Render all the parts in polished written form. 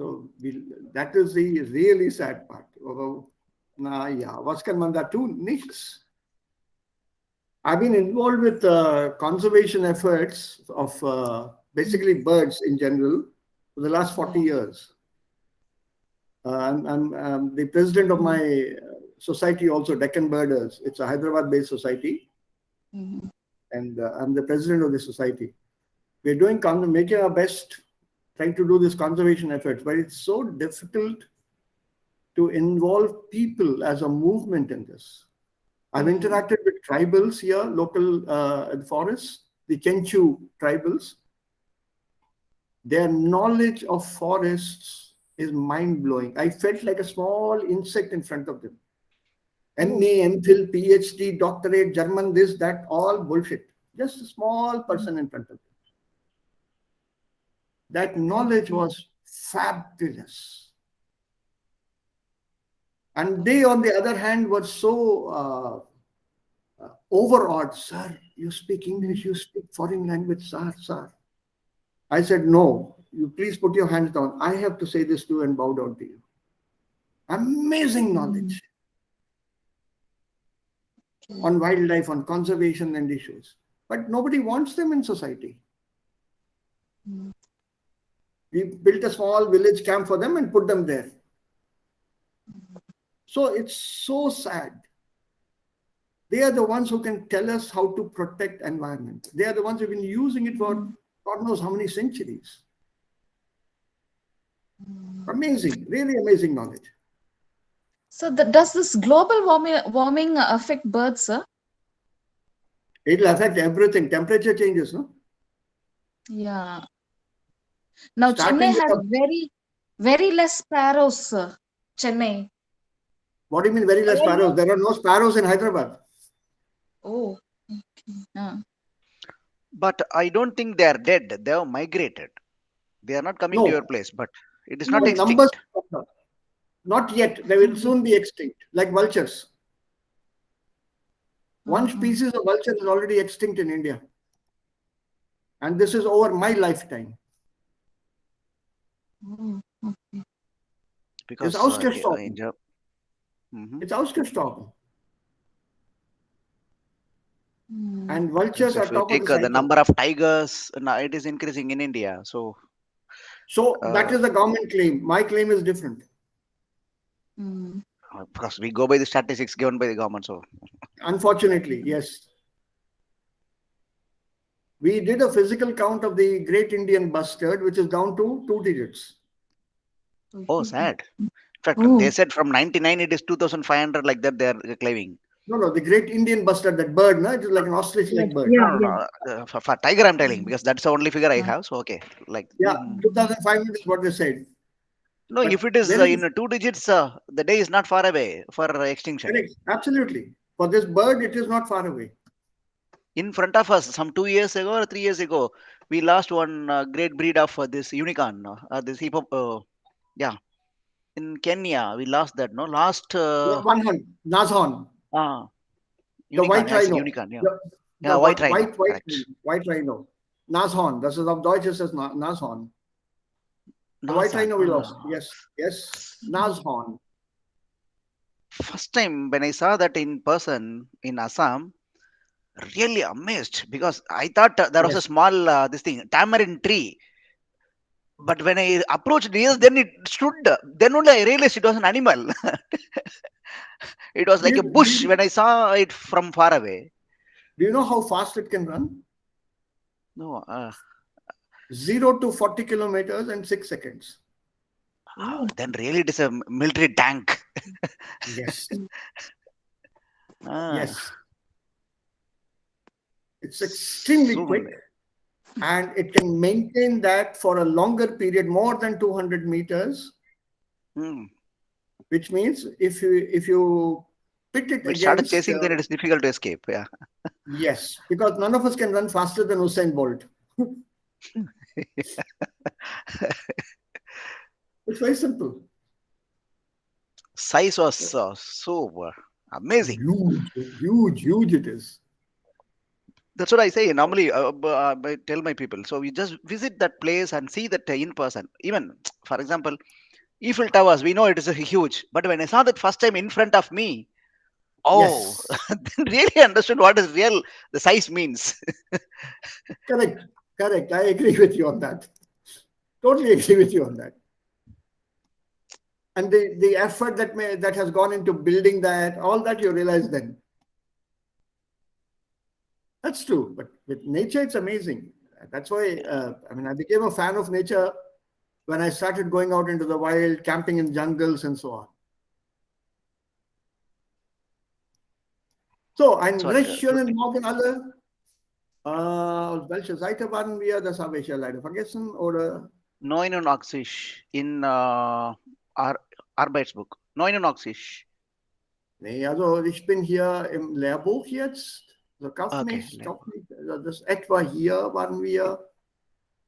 So that is the really sad part. Yeah, was kann man da tun? Nichts. I've been involved with conservation efforts of basically birds in general for the last 40 years. I'm the president of my society also, Deccan Birders. It's a Hyderabad-based society. And I'm the president of the society. We're making our best, trying to do this conservation efforts, but it's so difficult to involve people as a movement in this. I've interacted with tribals here, local forests, the Kenchu tribals. Their knowledge of forests is mind-blowing. I felt like a small insect in front of them. MA, MPhil, PhD, doctorate, German, this, that, all bullshit. Just a small person in front of them. That knowledge was fabulous. And they, on the other hand, were so overawed. Sir, you speak English, you speak foreign language, sir. I said, no, you please put your hands down. I have to say this to you and bow down to you. Amazing knowledge on wildlife, on conservation and issues. But nobody wants them in society. We built a small village camp for them and put them there. So it's so sad. They are the ones who can tell us how to protect environment. They are the ones who have been using it for God knows how many centuries. Amazing, really amazing knowledge. So does this global warming affect birds, sir? It will affect everything. Temperature changes, no? Yeah. Now Starting Chennai has very less sparrows, sir. Chennai. What do you mean very less sparrows? There are no sparrows in Hyderabad. Oh, okay. But I don't think they are dead. They have migrated. They are not coming to your place, but it is not extinct. Numbers, not yet. They will soon be extinct, like vultures. One species of vulture is already extinct in India. And this is over my lifetime. Because it's ausgestorben. It's ausgestorben. And vultures are top take of the cycle. The number of tigers, it is increasing in India. So that is the government claim. My claim is different. Because we go by the statistics given by the government. So unfortunately, yes. We did a physical count of the Great Indian Bustard, which is down to 2 digits. Oh, sad. In fact, they said from 99 it is 2,500, like that they are claiming. No, the Great Indian Bustard, that bird, no? It is like an ostrich-like bird. No. For tiger, I'm telling, because that's the only figure I have. So, okay. 2,500 is what they said. No, but if it is in 2 digits, the day is not far away for extinction. Correct. Absolutely. For this bird, it is not far away. In front of us, some 2 years ago or 3 years ago, we lost one great breed of this unicorn, this hippo. In Kenya, we lost that. No, last one horn, nashorn. The white rhino. Unicorn, white rhino. Nashorn. Das ist auf Deutsch ist das Nashorn. The white rhino we lost. Yes. Nashorn. First time when I saw that in person in Assam, really amazed, because I thought there was a small tamarind tree. But when I approached it, then it stood. Then only I realized it was an animal. It was like a bush when I saw it from far away. Do you know how fast it can run? No. 0 to 40 kilometers in 6 seconds. Then really it is a military tank. Yes. Yes. It's extremely quick. And it can maintain that for a longer period, more than 200 meters. Which means if you pit it against... started chasing, then it is difficult to escape. Yeah. Yes, because none of us can run faster than Usain Bolt. It's very simple. Size was so amazing. Huge it is. That's what I say. Normally, I tell my people. So we just visit that place and see that in person. Even For example, Eiffel Towers, we know it is a huge, but when I saw that first time in front of me, oh, Yes. then really understood what is real the size means. Correct. Correct. I agree with you on that. Totally agree with you on that. And the effort that has gone into building that, all that you realize then. That's true. But with nature, it's amazing. That's why, I became a fan of nature when I started going out into the wild, camping in jungles and so on. So, ein recht schönen Morgen alle. Aus welcher Seite waren wir? Das habe ich ja leider vergessen. Oder? 89 in Arbeitsbuch. 89. Nee, also ich bin hier im Lehrbuch jetzt. Also kauf Okay, nicht. Also das etwa hier waren wir.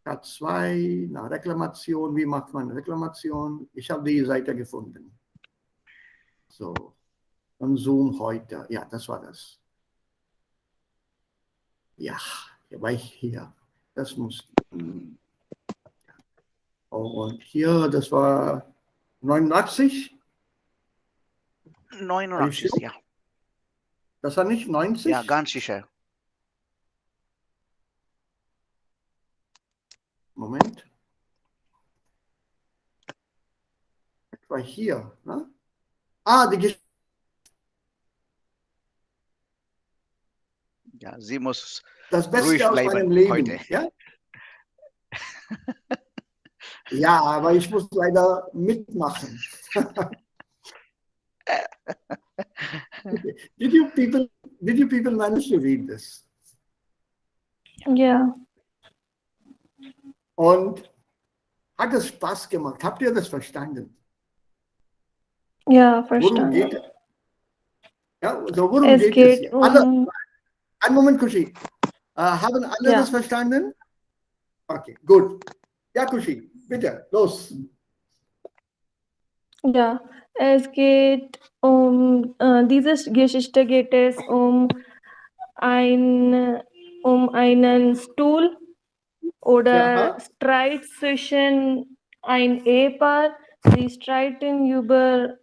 K2, na, Reklamation. Wie macht man Reklamation? Ich habe die Seite gefunden. So. Und Zoom heute. Ja, das war das. Ja, hier war ich hier. Das muss. Oh, und hier, das war 89. 89, ja. Das war nicht 90? Ja, ganz sicher. Moment. Etwa hier, ne? Ah, die Geschichte. Ja, sie muss Das Beste ruhig aus bleiben meinem Leben. heute. Ja? Ja, aber ich muss leider mitmachen. Did you people manage to read this? Ja. Und hat es Spaß gemacht? Habt ihr das verstanden? Ja, Worum geht verstanden. es? Ja, so worum Es geht es geht hier? Alle, um, einen Moment, Kushi. Haben alle Ja. das verstanden? Okay, gut. Ja, Kushi, bitte, los. ja, es geht diese Geschichte geht es um einen Stuhl oder Ja. Streit zwischen ein Ehepaar. Sie streiten über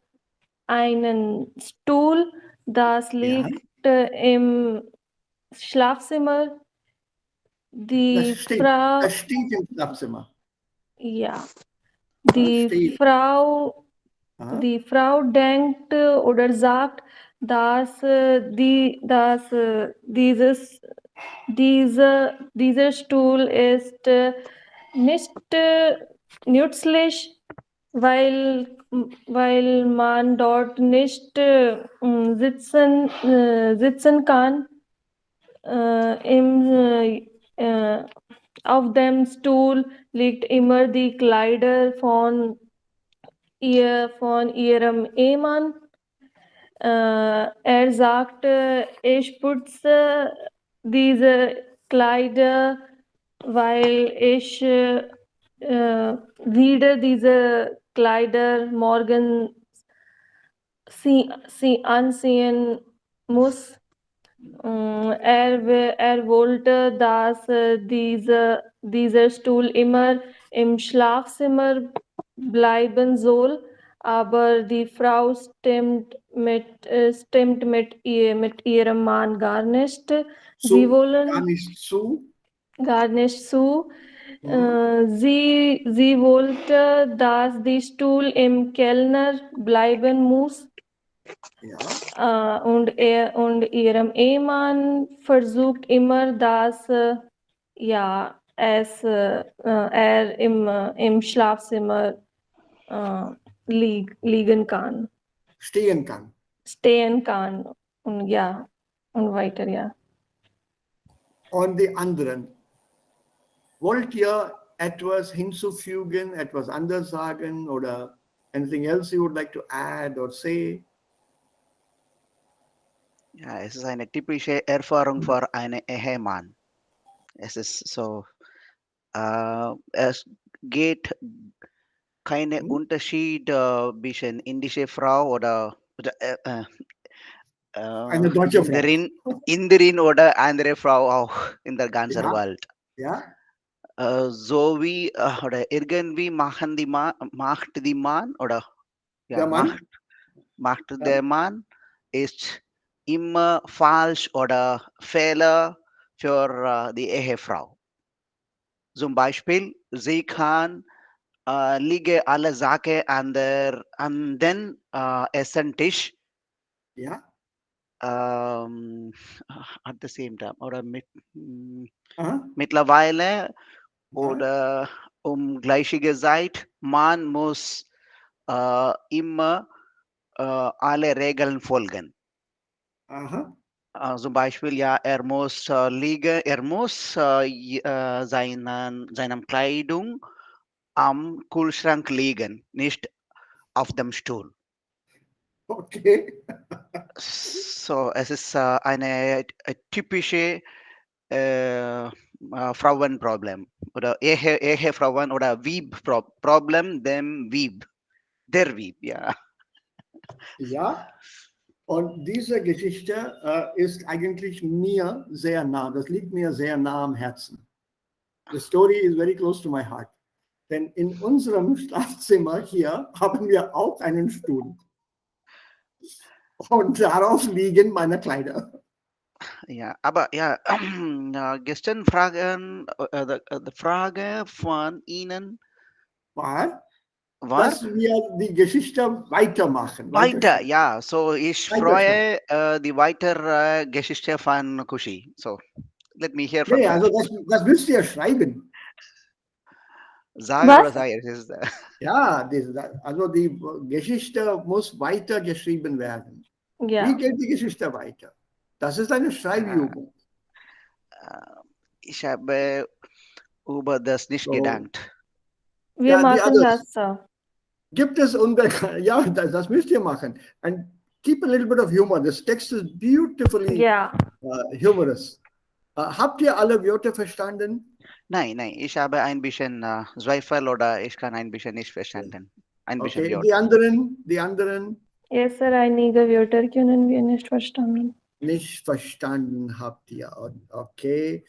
einen Stuhl, das liegt im Schlafzimmer. Die Frau, Das steht im Schlafzimmer. ja, Das steht. die Frau denkt oder sagt, dass dieser Stuhl ist nicht nützlich, weil man dort nicht sitzen kann. Auf dem Stuhl liegt immer die Kleider von ihrem Ehemann. Er sagte, ich putze diese Kleider, weil ich wieder diese Kleider morgen sie anziehen muss. Er wollte, dass dieser Stuhl immer im Schlafzimmer bleiben soll, aber die Frau stimmt mit ihrem Mann gar nicht. Sie wollen Gar nicht zu. gar nicht zu. Sie wollte, dass die Stuhl im Kellner bleiben muss. Ja. Und ihrem Ehemann versucht immer, dass er im Schlafzimmer liegen kann. Stehen kann. Stehen kann. Und ja, und weiter, ja. Und die anderen. Wollt ihr etwas hinzufügen, etwas anders sagen oder anything else you would like to add or say? Ja, es ist eine typische Erfahrung für einen Ehemann. Es ist so, es geht keine Unterschied zwischen indische Frau oder eine deutsche Frau. Inderin oder andere Frau auch in der ganzen Ja. Welt. Ja. Zoe oder irgendwie macht die Mann oder ja, Der Mann? macht der Mann ist immer falsch oder Fehler für die Ehefrau. Zum Beispiel, sie kann liege alle Sachen an den Essentisch Ja. at the same time oder Aha. mittlerweile Aha. oder gleiche Zeit, man muss immer alle Regeln folgen. Aha. Zum Beispiel, ja, er muss seinem Kleidung am Kühlschrank liegen, nicht auf dem Stuhl. Okay. So, es ist eine typische Frauenproblem oder Ehefrauen oder Wieb-Problem, der Wieb, ja. Ja. Und diese Geschichte ist eigentlich mir sehr nah. Das liegt mir sehr nah am Herzen. The story is very close to my heart. Denn in unserem Schlafzimmer hier haben wir auch einen Stuhl. Und darauf liegen meine Kleider. Ja, aber ja, gestern die Frage von Ihnen War, war dass wir die Geschichte weitermachen. weiter, ja, so ich Weiterschreiben. freue die weitere Geschichte von Kushi. So, let me hear from Nee, her. also das müsst ihr schreiben. Sagen oder Was? sagen? Es ist, Ja, also die Geschichte muss weiter geschrieben werden. Wie Ja. geht die Geschichte weiter? Das ist eine Schreibübung. ich habe über das nicht So, gedankt. Wir ja, die machen others. das so. Gibt es ja, das müsst ihr machen. And keep a little bit of humor. This text is beautifully Ja. humorous. Habt ihr alle Wörter verstanden? Nein, ich habe ein bisschen Zweifel oder ich kann ein bisschen nicht verstanden. Ein bisschen Okay, Wörter. die anderen Yes, sir, einige Wörter können wir nicht verstanden. nicht verstanden habt ihr. Okay.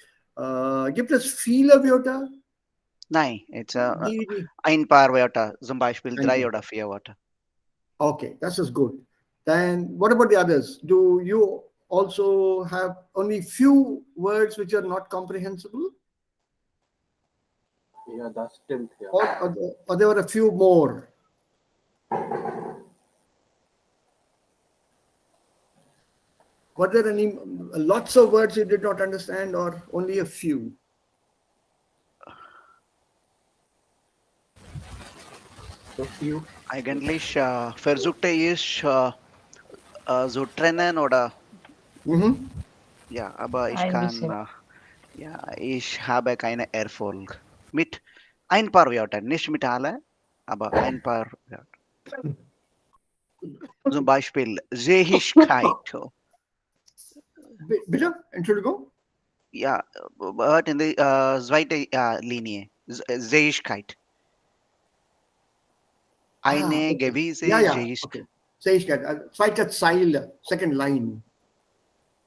Gibt es viele Wörter? Nein, it's Die, ein paar Wörter, zum Beispiel ein 3 paar. oder 4 Wörter. Okay, that is good. Then what about the others? Do you also have only few words which are not comprehensible? Yeah, das stimmt. Ja. Or there were a few more? Were there any lots of words you did not understand or only a few? So few. Eigentlich versuchte ich so trennen oder Mhm. ja, aber ich Ein kann bisschen. ja, ich habe keine Erfolg mit ein paar Wörtern, nicht mit alle, aber ein paar Wörter. Zum Beispiel Sehigkeit. Bitte? Entschuldigung? Ja, hört in die zweite Linie. Sehigkeit. Eine Okay. gewisse Ja, Sehigkeit. okay. Sehigkeit. Zweite Zeile, second line.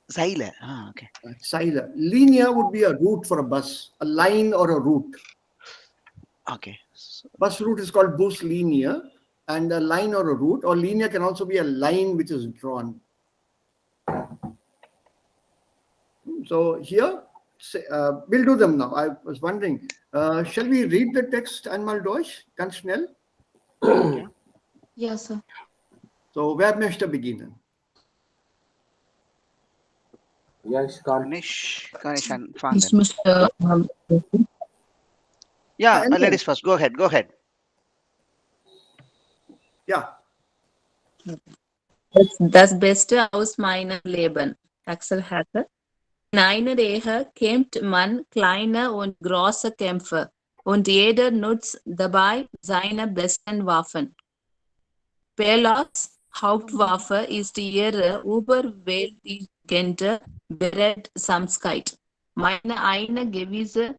Seile. Okay. Zeile. Linear would be a route for a bus, a line or a route. Okay. So, Bus route is called bus linear, and a line or a route, or linear can also be a line which is drawn. So here, we'll do them now. I was wondering, shall we read the text einmal durch, ganz schnell? Yes, sir. So, wer möchte beginnen? Ja, ich kann. kann ich Ich anfangen? müsste. Ja, ladies first. Go ahead. Ja. Das Beste aus meinem Leben. Axel Hacker. In einer Ehe kämpft man kleine und große Kämpfe und jeder nutzt dabei seine besten Waffen. Pelos Hauptwaffe ist ihre überwältigende Beredsamkeit. Eine gewisse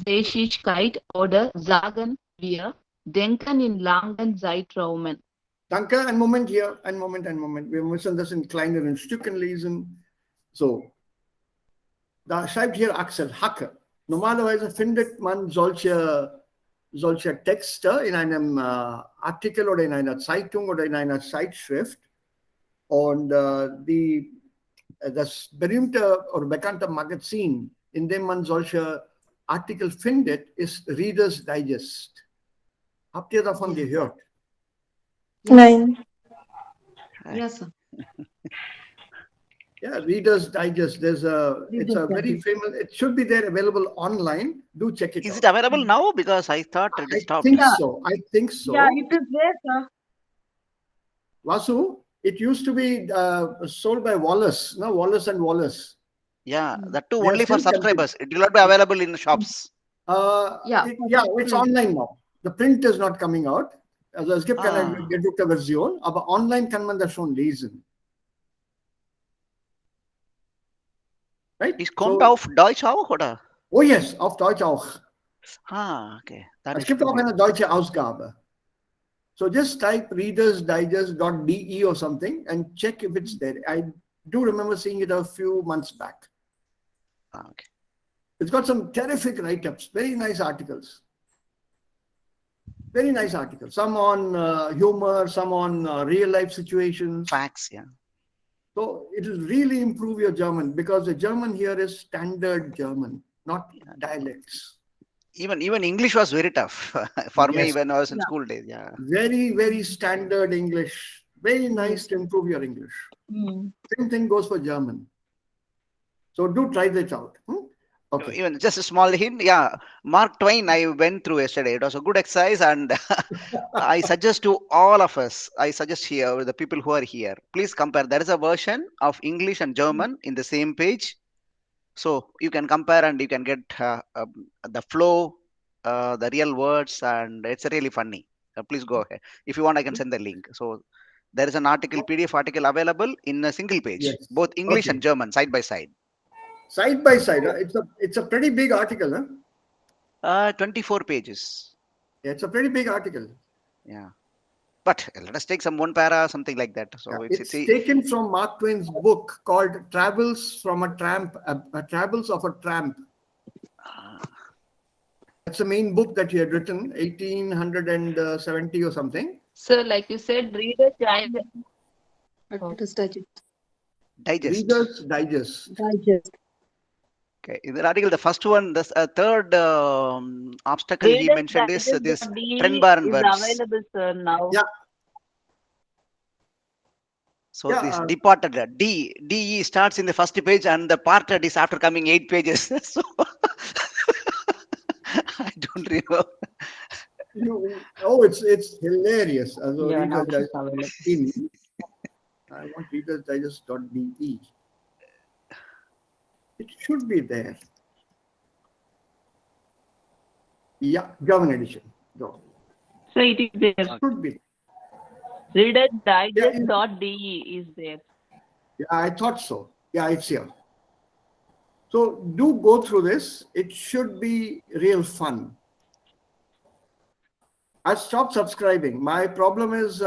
Fähigkeit oder sagen wir, Denken in langen Zeitraumen. Danke, einen Moment hier, einen Moment. Wir müssen das in kleineren Stücken lesen. So, da schreibt hier Axel Hacke. Normalerweise findet man solche Texte in einem Artikel oder in einer Zeitung oder in einer Zeitschrift. Und das berühmte oder bekannte Magazin, in dem man solche Artikel findet, ist Reader's Digest. Habt ihr davon gehört? Nein. Yes, sir. Yeah, Reader's Digest. It's a very famous. It should be there available online. Do check it out. Is it available now? Because I thought it I stopped. think so. I think so. Yeah, it is there, sir. Vasu, it used to be sold by Wallace, no? Wallace and Wallace. Yeah, that too They are only for still subscribers. It will not be available in shops. Yeah. It's online now. The print is not coming out. Also es gibt keine gedruckte Version, aber online kann man das schon lesen. Right? Es kommt auf Deutsch auch, oder? Oh yes, auf Deutsch auch. Okay. Es gibt auch eine deutsche Ausgabe. So just type readersdigest.de or something and check if it's there. I do remember seeing it a few months back. Okay. It's got some terrific write-ups, very nice articles. Very nice articles. Some on humor, some on real life situations. Facts, yeah. So it will really improve your German because the German here is standard German, not dialects. Even English was very tough for me Yes. when I was in school days. Yeah. Very, very standard English. Very nice to improve your English. Same thing goes for German. So do try that out. Okay. Even just a small hint. Yeah. Mark Twain, I went through yesterday. It was a good exercise, and I suggest to all of us, I suggest here, the people who are here, please compare. There is a version of English and German in the same page. So you can compare and you can get the flow, the real words, and it's really funny. Please go ahead. If you want, I can send the link. So there is an article, PDF article available in a single page, Yes. both English Okay. and German, side by side. Side by side. It's a pretty big article. Huh? 24 pages. Yeah, it's a pretty big article. Yeah. But let us take some one para, something like that. So Yeah, it's taken from Mark Twain's book called Travels of a Tramp. That's the main book that he had written, 1870 or something. So, like you said, Reader's Digest. Digest. Reader's Digest. Okay. In the article, the first one, the third obstacle he mentioned is this trend bar and verbs. Available, sir, now. Yeah. So this departed DE starts in the first page and the parted is after coming 8 pages. So I don't remember. It's hilarious. Also, Yeah, now Reader's it's available. Digest. I want Reader's Digest.de. It should be there. Yeah, German edition. Go. So it is there. Should be. Reader's Digest.de is there. Yeah, I thought so. Yeah, it's here. So do go through this. It should be real fun. I stopped subscribing. My problem is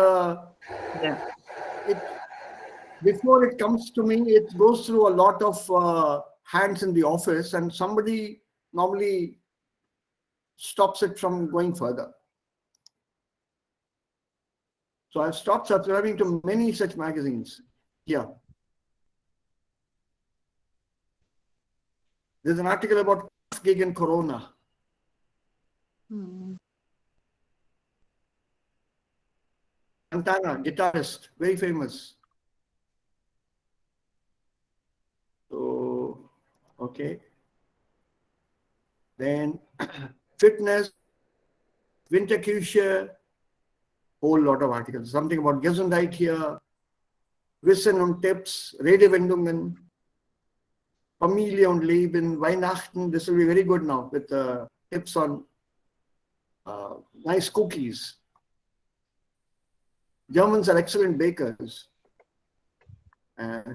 before it comes to me, it goes through a lot of hands in the office and somebody normally stops it from going further. So I've stopped subscribing to many such magazines here. There's an article about gig and Corona. Santana, guitarist, very famous. So, okay. Then fitness, Winterküche, whole lot of articles. Something about Gesundheit here, Wissen und Tipps, Redewendungen, Familie und Leben, Weihnachten. This will be very good now with tips on nice cookies. Germans are excellent bakers.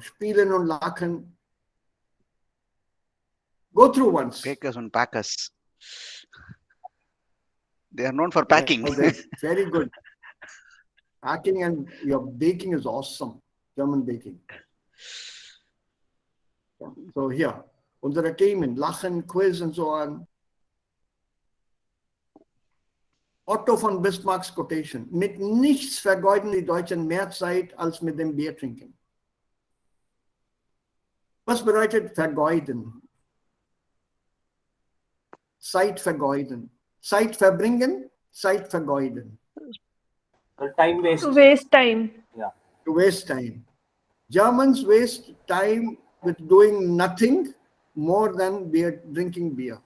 Spielen und Lachen. Go through once. Bakers and packers. They are known for packing. Very good. Packing and your baking is awesome. German baking. So here, unsere Themen, Lachen, Quiz und so on. Otto von Bismarcks Quotation: Mit nichts vergeuden die Deutschen mehr Zeit als mit dem Bier trinken. Was bedeutet vergeuden? Zeit vergeuden. Zeit verbringen, Zeit vergeuden. Time waste. To waste time. Yeah. To waste time. Germans waste time with doing nothing more than drinking beer.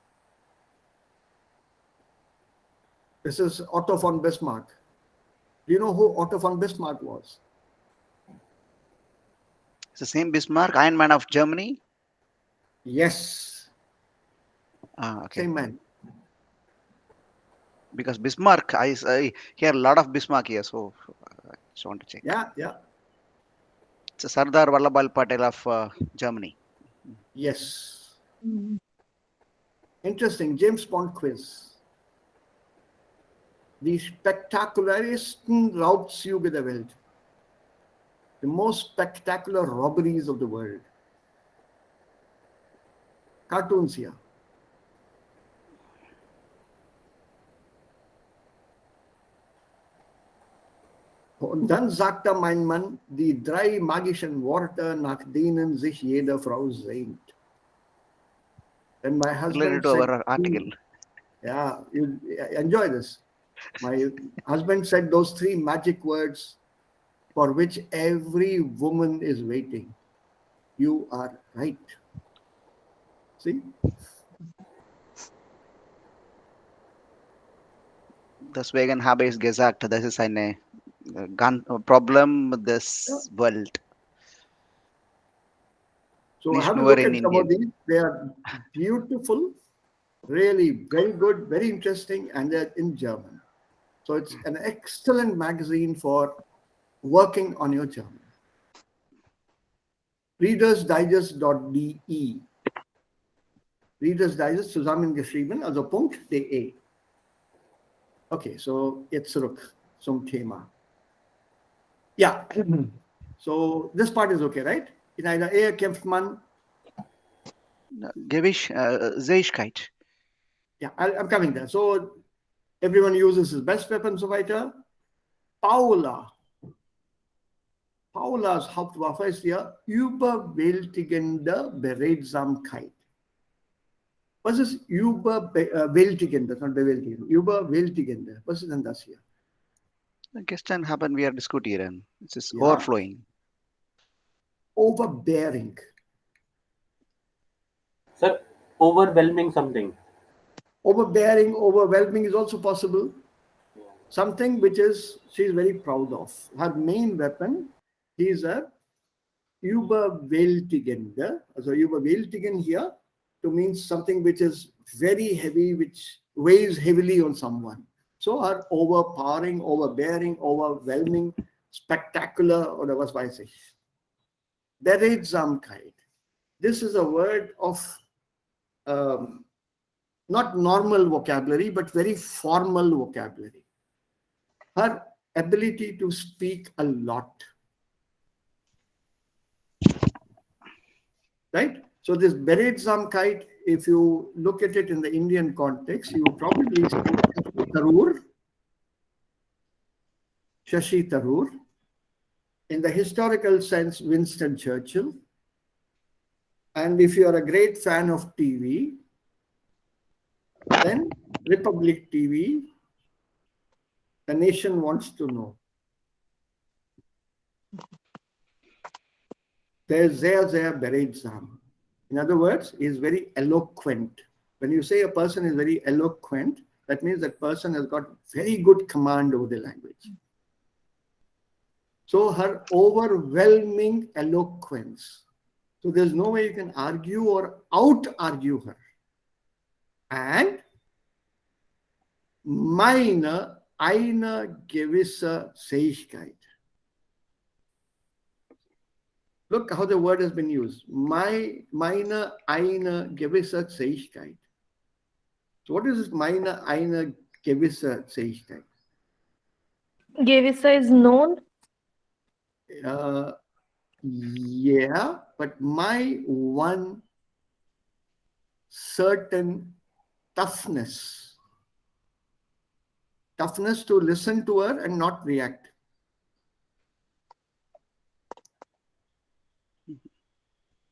This is Otto von Bismarck. Do you know who Otto von Bismarck was? It's the same Bismarck, Iron Man of Germany. Yes, Okay. same man. Because Bismarck, I hear a lot of Bismarck here, so I just want to check. Yeah. It's a Sardar Vallabhbhai Patel of Germany. Yes. Mm. Interesting. James Bond quiz. Die spektakulärsten Raubzüge der Welt. The most spectacular robberies of the world. Cartoons here. Und dann sagte mein Mann die 3 magischen Worte, nach denen sich jede Frau sehnt. Then my husband Related to said, our article. yeah, you enjoy this. My husband said those 3 magic words for which every woman is waiting. You are right. See? Deswegen habe ich gesagt, das ist eine Problem des Welt. So Nicht have a nur look in at some of Indien. these. They are beautiful, really very good, very interesting, and they're in German. So it's an excellent magazine for working on your German. Readersdigest.de. Readers Digest zusammengeschrieben, also .de. Okay, so jetzt zurück zum Thema. Yeah, so this part is okay, right? In einer Ehe kämpft man. Sehigkeit. Yeah, I'm coming there. So everyone uses his best weapon, so weiter. Paula's Hauptwaffe ist ja überwältigende Beredsamkeit. Was ist überwältigende, not bewältigende, überwältigende? Was ist denn das hier? Gestern haben wir diskutieren. Es ist Ja. overflowing. Overbearing. Sir, overwhelming something. Overbearing, overwhelming is also possible. Something which she's very proud of. Her main weapon is a überwältigende. Also überwältigen here to mean something which is very heavy, which weighs heavily on someone. So her overpowering, overbearing, overwhelming, spectacular, oder was weiß ich. Beredsamkeit. This is a word of not normal vocabulary, but very formal vocabulary. Her ability to speak a lot. Right? So this Beredsamkeit, if you look at it in the Indian context, you probably see Shashi Tharoor. In the historical sense, Winston Churchill. And if you are a great fan of TV, then Republic TV, the nation wants to know. There's sehr beredsam. In other words, he is very eloquent. When you say a person is very eloquent, that means that person has got very good command over the language. So her overwhelming eloquence. So there's no way you can argue or out-argue her. And meine eine gewisse Fähigkeit. Look how the word has been used. Meine eine gewisse Fähigkeit. So what is this meine eine gewisse Fähigkeit? Gewisse is known. Yeah, but my one certain toughness. Toughness to listen to her and not react.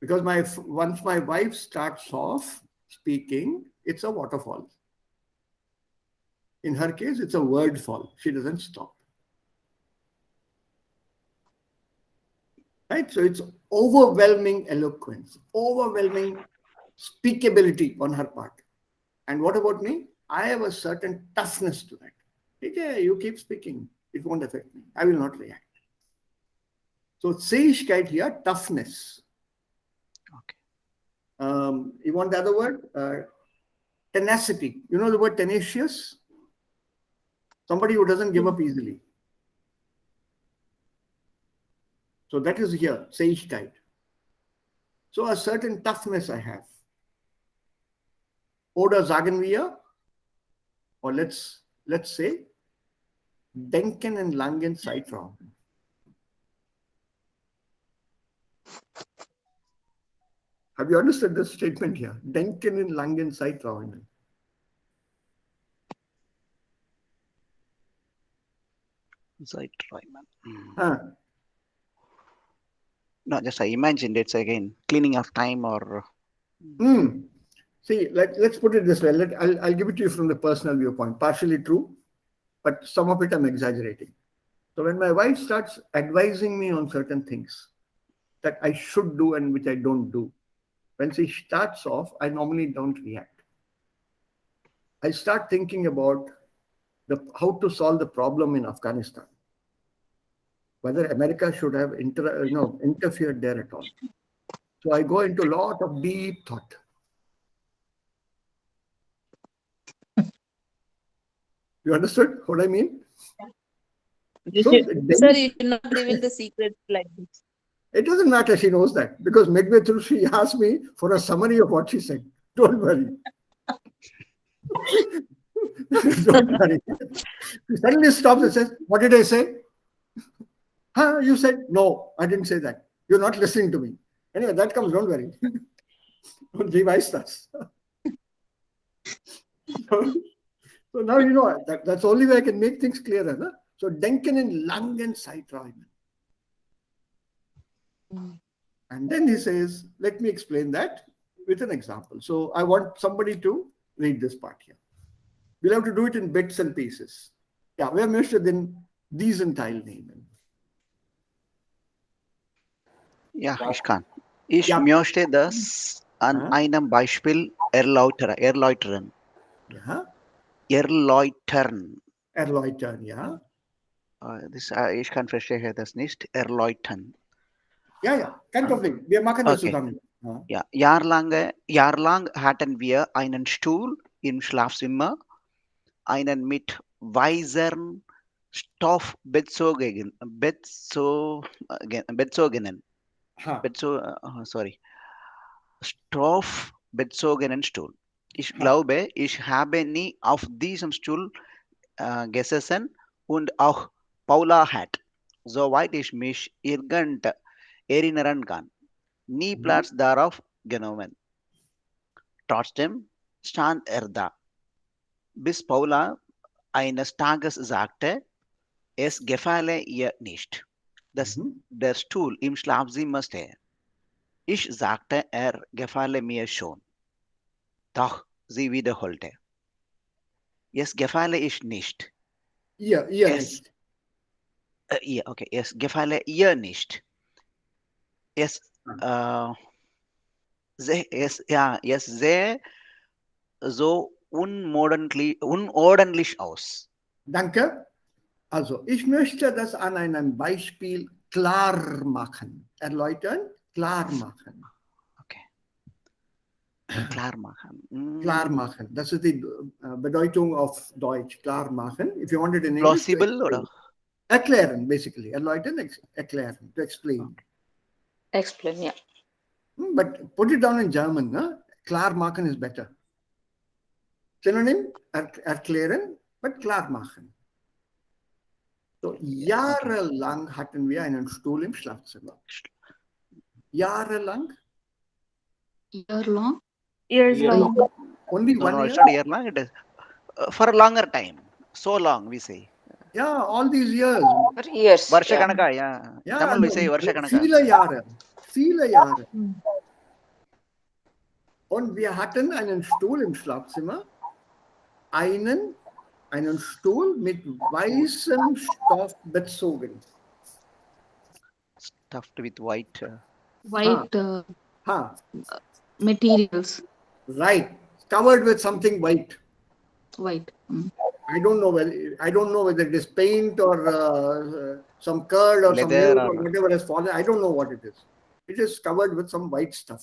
Because once my wife starts off speaking, it's a waterfall. In her case, it's a word fall. She doesn't stop. Right? So it's overwhelming eloquence, overwhelming speakability on her part. And what about me? I have a certain toughness to that. Okay, you keep speaking. It won't affect me. I will not react. So Seishkeit here, toughness. Okay. You want the other word? Tenacity. You know the word tenacious? Somebody who doesn't give up easily. So that is here, Seishkeit. So a certain toughness I have. Oder sagen wir, or let's say, denken in langen Zeitraum. Have you understood this statement here? Denken in langen Zeitraum. Zeiträumen. No, just I imagined it's again cleaning of time or. See, let's put it this way. I'll give it to you from the personal viewpoint. Partially true, but some of it I'm exaggerating. So when my wife starts advising me on certain things that I should do and which I don't do, when she starts off, I normally don't react. I start thinking about how to solve the problem in Afghanistan. Whether America should have interfered there at all. So I go into a lot of deep thought. You understood what I mean? Sir, you should not reveal the secret like this. It doesn't matter, she knows that. Because midway through, she asked me for a summary of what she said. Don't worry. Don't worry. She suddenly stops and says, what did I say? Huh? You said, no, I didn't say that. You're not listening to me. Anyway, that comes, don't worry. Don't revise that. So now you know that's the only way I can make things clearer. Huh? So denken in langen Zeitraum. And then he says, let me explain that with an example. So I want somebody to read this part here. We'll have to do it in bits and pieces. Ja, wer möchte denn diesen teilnehmen? Ja, ich kann. Ich Ja. möchte das an einem Beispiel erläutern. Ja. Erläutern. Erläutern, ja. Ich kann verstehen das nicht. Erläutern. Ja, kein Problem. Wir machen das zusammen. Ja, jahrelang hatten wir einen Stuhl im Schlafzimmer, einen mit weißem Stoff bezogenen Stuhl. Ich glaube, ich habe nie auf diesem Stuhl gesessen und auch Paula hat, soweit ich mich irgend erinnern kann, nie Platz darauf genommen. Trotzdem stand da, bis Paula eines Tages sagte, es gefalle ihr nicht, dass der Stuhl im Schlafzimmer stehe. Ich sagte, gefalle mir schon. Doch sie wiederholte. Es gefalle ich nicht. Ihr nicht. Es gefalle ihr nicht. Es sehe so unordentlich aus. Danke. Also, ich möchte das an einem Beispiel klar machen. Erläutern, klar machen. Okay. Klar machen. Klar machen. Das ist die Bedeutung auf Deutsch. Klar machen. If you want it in English. Plausible oder? Erklären, basically. Erläutern, erklären. To explain. Explain, yeah. But put it down in German. No? Klar machen is better. Synonym, erklären, but klar machen. So, jahrelang hatten wir einen Stuhl im Schlafzimmer. Jahrelang? Year long? Years Year long. long. Only No, 1 no, year? it's not year long. It is for a longer time. So long, we say. Yeah, all these years. For years. Varsha Yeah. Kanaka, yeah. Yeah, Tamil we say Varsha Kanaka. viele Jahre. Viele Jahre. Und wir hatten einen Stuhl im Schlafzimmer, einen Stuhl mit weißem Stoff bezogen. Stuffed with white. White Ha, materials. right. Covered with something white. White. I don't know whether it is paint or some curd or some Leather milk or or- whatever has fallen. I don't know what it is. It is covered with some white stuff,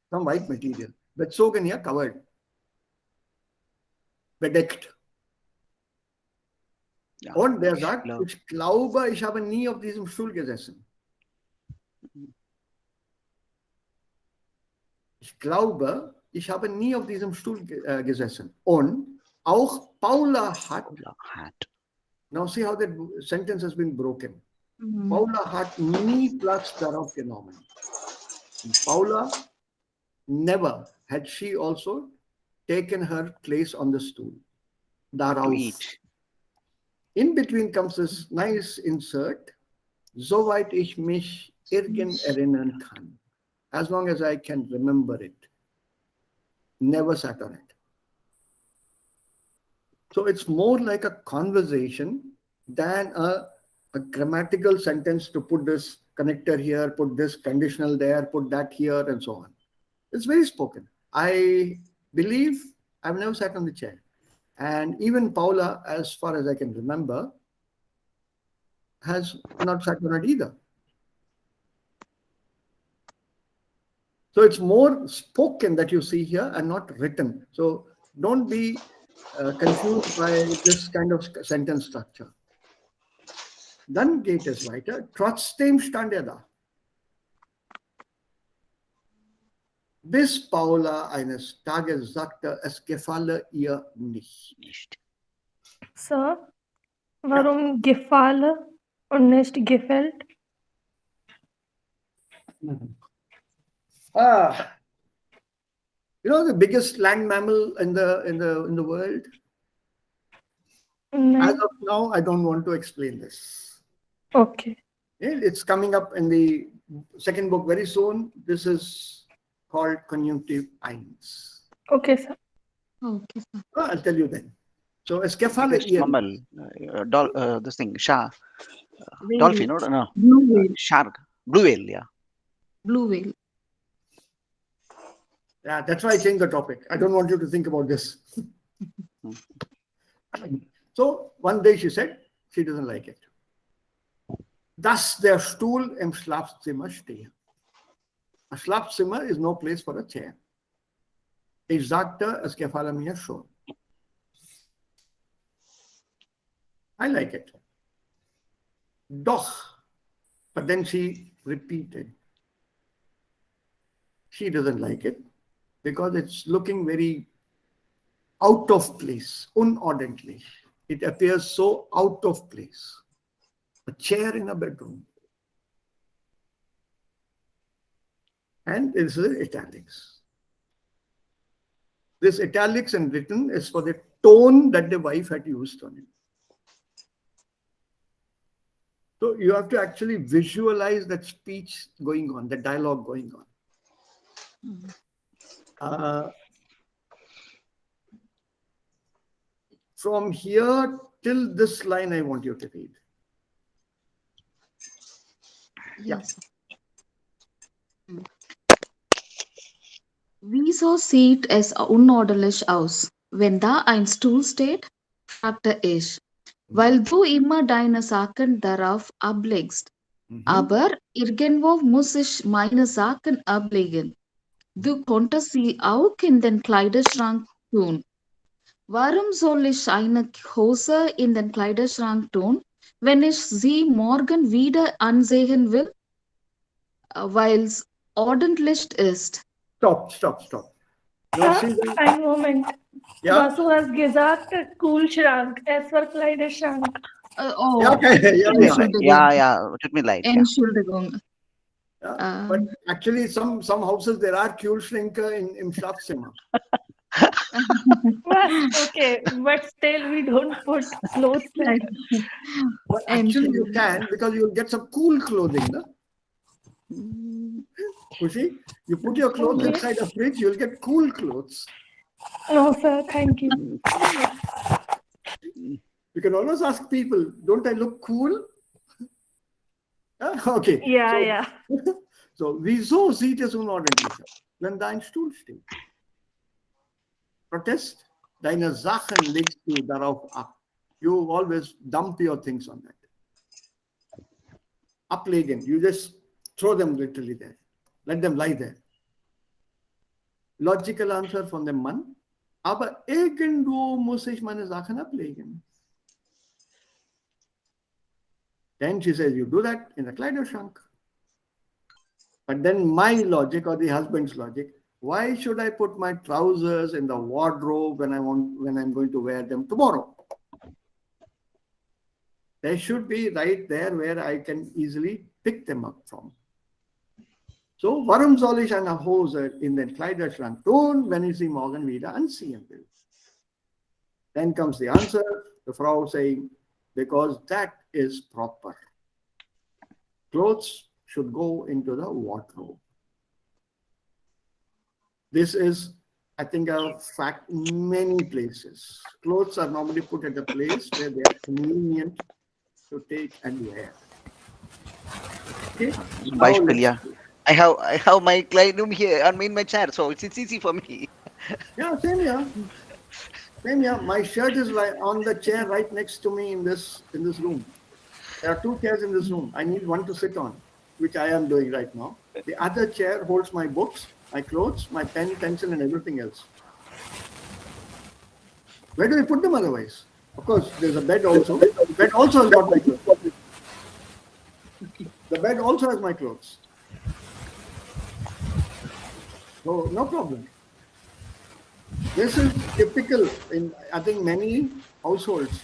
some white material. Bezogen here, covered. Bedeckt. Ja. Und der sagt, glaube- ich glaube, ich habe nie auf diesem Stuhl gesessen. Ich glaube, ich habe nie auf diesem Stuhl gesessen. Und auch Paula hat, Hat. now see how that sentence has been broken. Mhm. Paula hat nie Platz darauf genommen. Und Paula, never had she also taken her place on the stool. To Darauf. eat. In between comes this nice insert, soweit ich mich irgend erinnern kann. As long as I can remember it. Never sat on it. So it's more like a conversation than a grammatical sentence to put this connector here, put this conditional there, put that here, and so on. It's very spoken. I believe I've never sat on the chair. And even Paula, as far as I can remember, has not sat on it either. So it's more spoken that you see here and not written. So don't be confused by this kind of sentence structure. Dann geht es weiter. Trotzdem stand da. Bis Paula eines Tages sagte, es gefalle ihr nicht. Sir, warum gefalle und nicht gefällt? You know the biggest land mammal in the world? No. As of now, I don't want to explain this. Okay. It's coming up in the second book very soon. This is called conjunctive eins. Okay, sir. Okay, sir. I'll tell you then. So es gefalle Biggest ihr. mammal. This thing. Whale. Dolphin, no? Blue whale. Shark. Blue whale, yeah. Blue whale. Yeah, that's why I changed the topic. I don't want you to think about this. So one day she said she doesn't like it. Dass der Stuhl im Schlafzimmer stehe. A Schlafzimmer is no place for a chair. Ich sagte, es gefalle mir schon. I like it. Doch. But then she repeated. She doesn't like it because it's looking very out of place, unordentlich. It appears so out of place. A chair in a bedroom. And this is italics. This italics and written is for the tone that the wife had used on it. So you have to actually visualize that speech going on, the dialogue going on. From here till this line, I want you to read. Yes. Wieso sieht es unordentlich aus, wenn da ein Stuhl steht? Fragte ich, weil du immer deine Sachen darauf ablegst. Aber irgendwo muss ich meine Sachen ablegen. Du konntest sie auch in den Kleiderschrank tun. Warum soll ich eine Hose in den Kleiderschrank tun, wenn ich sie morgen wieder ansehen will? Weil es ordentlich ist. Stop. Now see that- Ein Moment. Yeah. Was du hast gesagt, Kühlschrank, es war Kleiderschrank. Yeah, okay. Yeah. Yeah, yeah. Let me light. Yeah. Entschuldigung. But actually, some houses there are Kühlschränke im Schlafzimmer. Okay, but still we don't put clothes there. But actually, you can, because you will get some cool clothing. No? You see, you put your clothes inside a fridge, you'll get cool clothes. No, sir, thank you. You can always ask people, don't I look cool? Okay. Yeah. So, wieso sieht es unordentlich aus, wenn dein Stuhl steht? Protest, deine Sachen legst du darauf ab. You always dump your things on that. Ablegen, you just throw them literally there. Let them lie there. Logical answer von dem Mann. Aber irgendwo muss ich meine Sachen ablegen. Then she says, you do that in the Kleiderschrank. But then my logic, or the husband's logic, why should I put my trousers in the wardrobe when I'm going to wear them tomorrow? They should be right there where I can easily pick them up from. So, warum soll ich eine Hose in den Kleiderschrank tun, wenn ich sie morgen wieder anziehen will? Then comes the answer, the Frau saying, because that is proper. Clothes should go into the wardrobe. This is, I think, a fact in many places. Clothes are normally put at a place where they are convenient to take and wear. Okay. I have my room here in my chair, so it's easy for me. Yeah, same here. Same here. My shirt is on the chair right next to me in this room. There are two chairs in this room. I need one to sit on, which I am doing right now. The other chair holds my books, my clothes, my pen, pencil, and everything else. Where do we put them otherwise? Of course, there's a bed also. The bed also has got my clothes. The bed also has my clothes. So, no problem. This is typical in, I think, many households.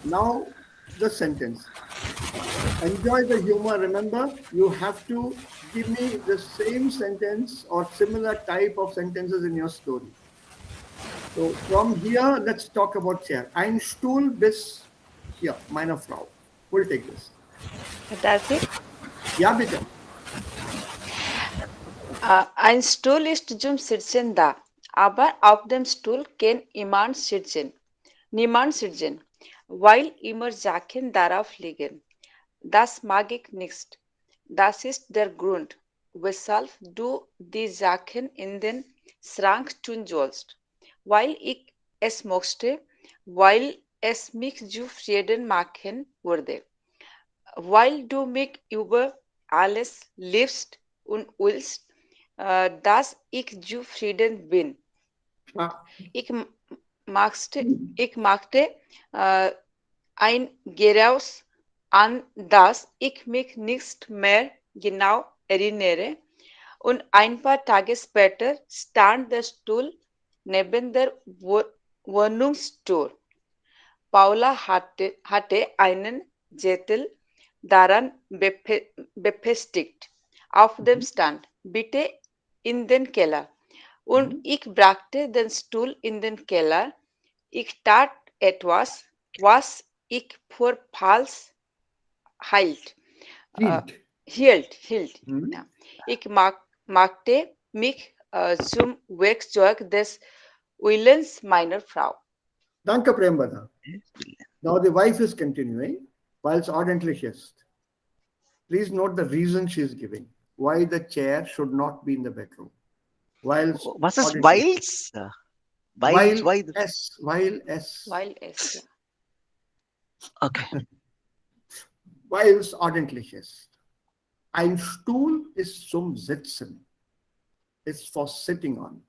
Now, the sentence. Enjoy the humor. Remember, you have to give me the same sentence or similar type of sentences in your story. So, from here, let's talk about chair. Ein Stuhl bis hier, meine Frau. We'll take this. That's it? Ja, bitte. Ein Stuhl ist zum Sitzen da, aber auf dem Stuhl kann niemand sitzen, weil immer Sachen darauf liegen. Das mag ich nicht. Das ist der Grund, weshalb du die Sachen in den Schrank tun sollst. Weil ich es möchte, weil es mich zufrieden machen würde. Weil du mich über alles liebst und willst, dass ich zufrieden bin. Ich machte ein Geraus an das ich mich nicht mehr genau erinnere und ein paar Tage später stand der Stuhl neben der Wohnungstür. Paula hatte einen Zettel daran befestigt. Auf dem stand, bitte in den Keller. Und ich brachte den Stuhl in den Keller. Ich tat etwas, was ich für falsch hielt. Ja. Ich machte mich zum Werkzeug des Willens meiner Frau. Danke, Prembada. Now the wife is continuing, while es ordentlich ist. Please note the reason she is giving. Why the chair should not be in the bedroom. Was ist whiles? While S. Ja. Okay. Weil es ordentlich ist. Ein Stuhl ist zum Sitzen. It's for sitting on.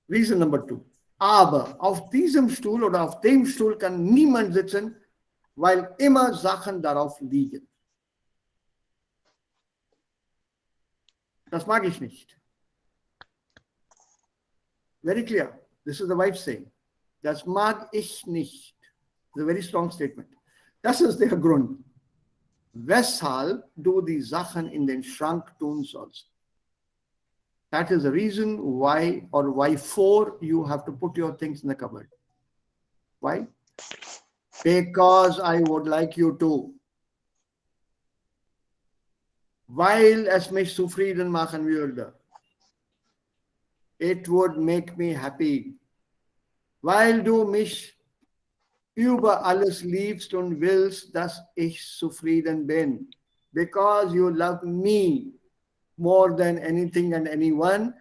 Reason number 2. Aber auf diesem Stuhl oder auf dem Stuhl kann niemand sitzen, weil immer Sachen darauf liegen. Das mag ich nicht. Very clear. This is the wife saying. Das mag ich nicht. It's a very strong statement. Das ist der Grund. Weshalb du die Sachen in den Schrank tun sollst. That is the reason why or why for you have to put your things in the cupboard. Why? Because I would like you to. Weil es mich zufrieden machen würde. It would make me happy. Weil du mich über alles liebst und willst, dass ich zufrieden bin. Because you love me more than anything and anyone,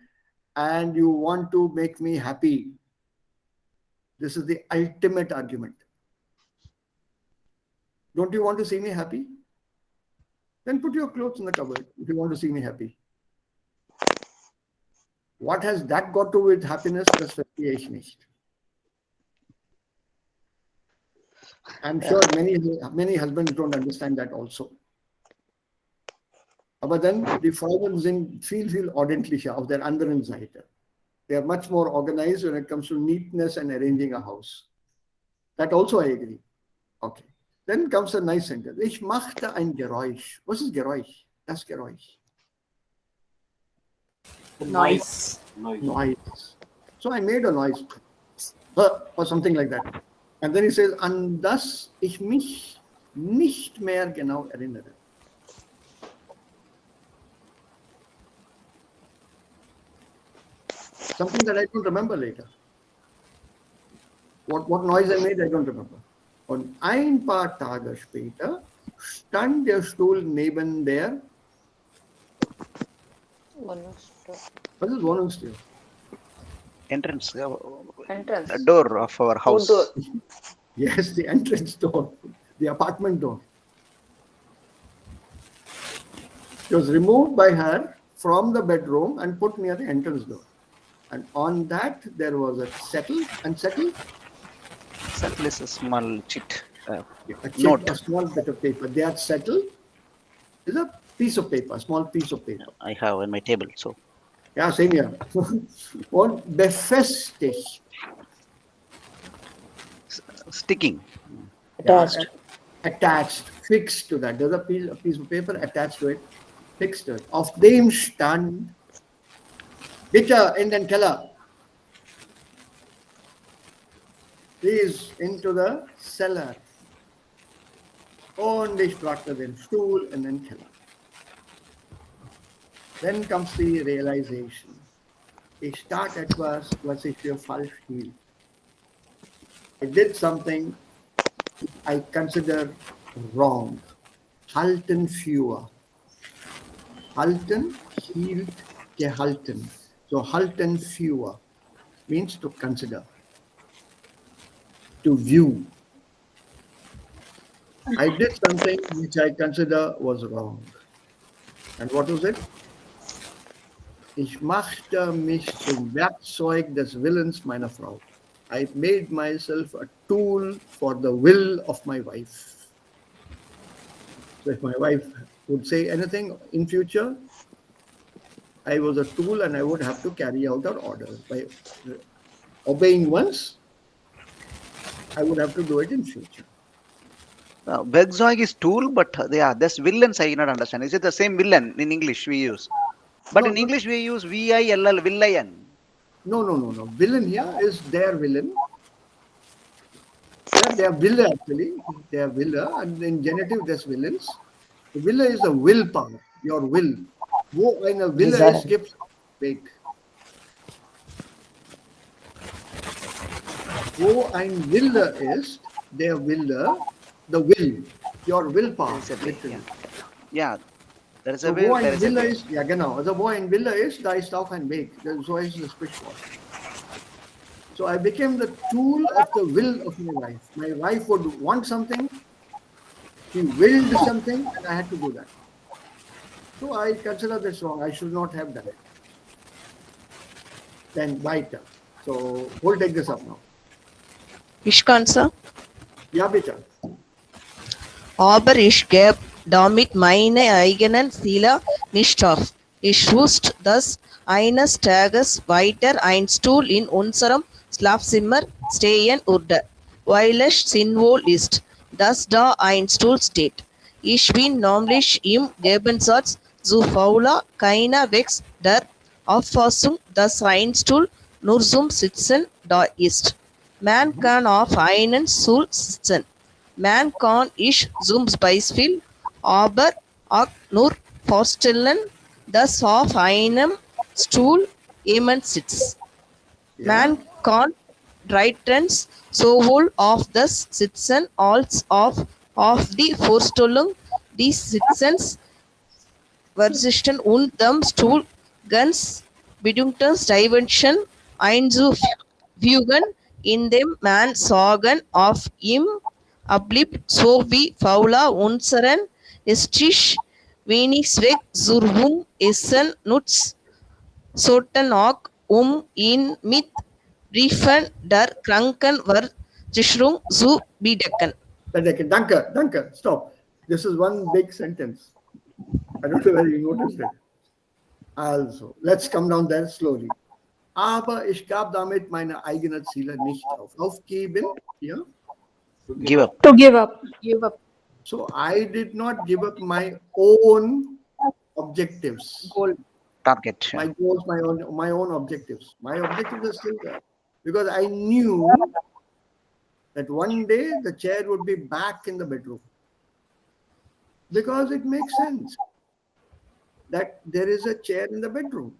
and you want to make me happy. This is the ultimate argument. Don't you want to see me happy? Then put your clothes in the cupboard if you want to see me happy. What has that got to do with happiness? Das verstehe ich nicht. I'm sure many husbands don't understand that also. Aber dann, die Frauen sind viel ordentlicher auf der anderen Seite. They are much more organized when it comes to neatness and arranging a house. That also I agree. Okay. Then comes a nice sentence. Ich machte ein Geräusch. Was ist Geräusch? Das Geräusch. Noise. Noise. So I made a noise. Or something like that. And then he says, an das ich mich nicht mehr genau erinnere. Something that I don't remember later. What noise I made, I don't remember. Und ein paar Tage später stand der Stuhl neben der Was ist Wohnungstür? Entrance. Entrance. The door of our house. Door. Yes, the entrance door, the apartment door. It was removed by her from the bedroom and put near the entrance door. And on that there was a settle. And settle? Settle is a small chit. A small bit of paper. That settle is a piece of paper, a small piece of paper. I have on my table. So. Ja, sehen wir. Und befestigt. Sticking. Attached, fixed to that. There's a piece of paper attached to it, fixed to it. Auf dem stand, bitte in den Keller. Please into the cellar. Und ich brachte den Stuhl in den Keller. Then comes the realization. Ich tat etwas, was ich für falsch hielt. I did something I consider wrong. Halten für. Halten, hielt, gehalten. So halten für means to consider, to view. I did something which I consider was wrong. And what was it? Ich machte mich zum Werkzeug des Willens meiner Frau. I made myself a tool for the will of my wife. So if my wife would say anything in future, I was a tool and I would have to carry out her order. By obeying once, I would have to do it in future. Werkzeug is tool, but this villains I cannot understand. Is it the same villain in English we use? But in English we use V-I-L-L, villain. No. Villain here is their villain. Yeah, they are villa actually. They are villa, and in genitive there's villains. The villa is the willpower, your will. Wo eine Wille ist, gibt's Weg. Wo ein Wille ist, der Wille, the will, your willpower. Yeah. There is So a will, wo there ein is a Wille will. ist, ja genau, also wo ein Wille ist, da ist auch ein Weg. So ist das Sprichwort. So I became the tool of the will of my wife. My wife would want something, she willed something, and I had to do that. So I consider this wrong. I should not have done it. Then weiter. So we'll take this up now. Ich kann, Sir. Ja, bitte. Aber ich gebe damit meine eigenen Ziele nicht auf. Ich wusste, dass eines Tages weiter ein Stuhl in unserem Schlafzimmer stehen würde, weil es sinnvoll ist. das da ein Stuhl steht. Ich bin nämlich im Gegensatz zu Paula keiner Wegs der Auffassung, dass ein Stuhl nur zum Sitzen da ist. Man kann auf einen Stuhl sitzen. Man kann ich zum Beispiel aber auch nur vorstellen, dass auf einem Stuhl jemand sitzt. Man kann drittens sowohl auf das Sitzen als auch auf die Vorstellung des Sitzens verzichten und dem Stuhl ganz bedingtes Dimension einzufügen, indem man Sorgen auf ihm abliebt, so wie Paula unseren Esstisch wenigstens zur Essen nutzt, sollten auch ihn mit Briefen der Krankenversicherung zu bedecken. Danke. Stop. This is one big sentence. I don't know whether you noticed it. Also, let's come down there slowly. Aber ich gab damit meine eigenen Ziele nicht auf. Aufgeben, ja? Give up. To give up. Give up. So I did not give up my own objectives. Goal. Target. My goals, my own objectives. My objectives are still there. Because I knew that one day the chair would be back in the bedroom. Because it makes sense that there is a chair in the bedroom.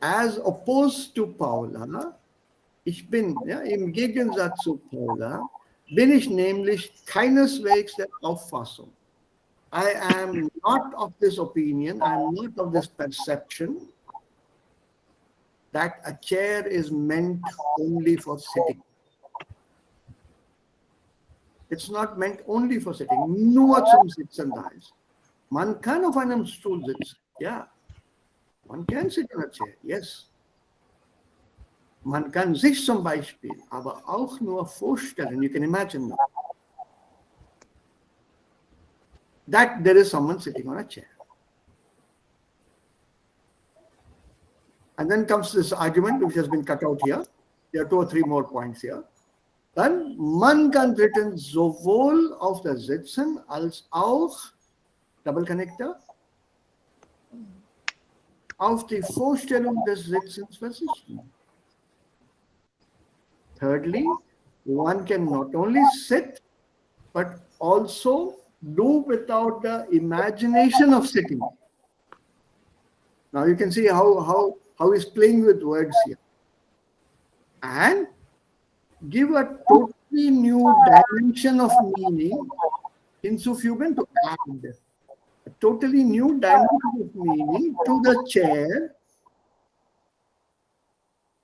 As opposed to Paula, ich bin, ja, im Gegensatz zu Paula, bin ich nämlich keineswegs der Auffassung. I am not of this opinion, I am not of this perception that a chair is meant only for sitting. It's not meant only for sitting. Nur zum Sitzen da ist. Man kann auf einem Stuhl sitzen, ja. Man can sit in a chair, yes. Man kann sich zum Beispiel aber auch nur vorstellen, you can imagine now, that there is someone sitting on a chair. And then comes this argument which has been cut out here. There are 2 or 3 more points here. Dann, man kann drittens sowohl auf das Sitzen als auch, Double Connector, auf die Vorstellung des Sitzens verzichten. Thirdly, one can not only sit, but also do without the imagination of sitting. Now you can see how he's playing with words here. And give a totally new dimension of meaning hinzufügen, to add a totally new dimension of meaning to the chair,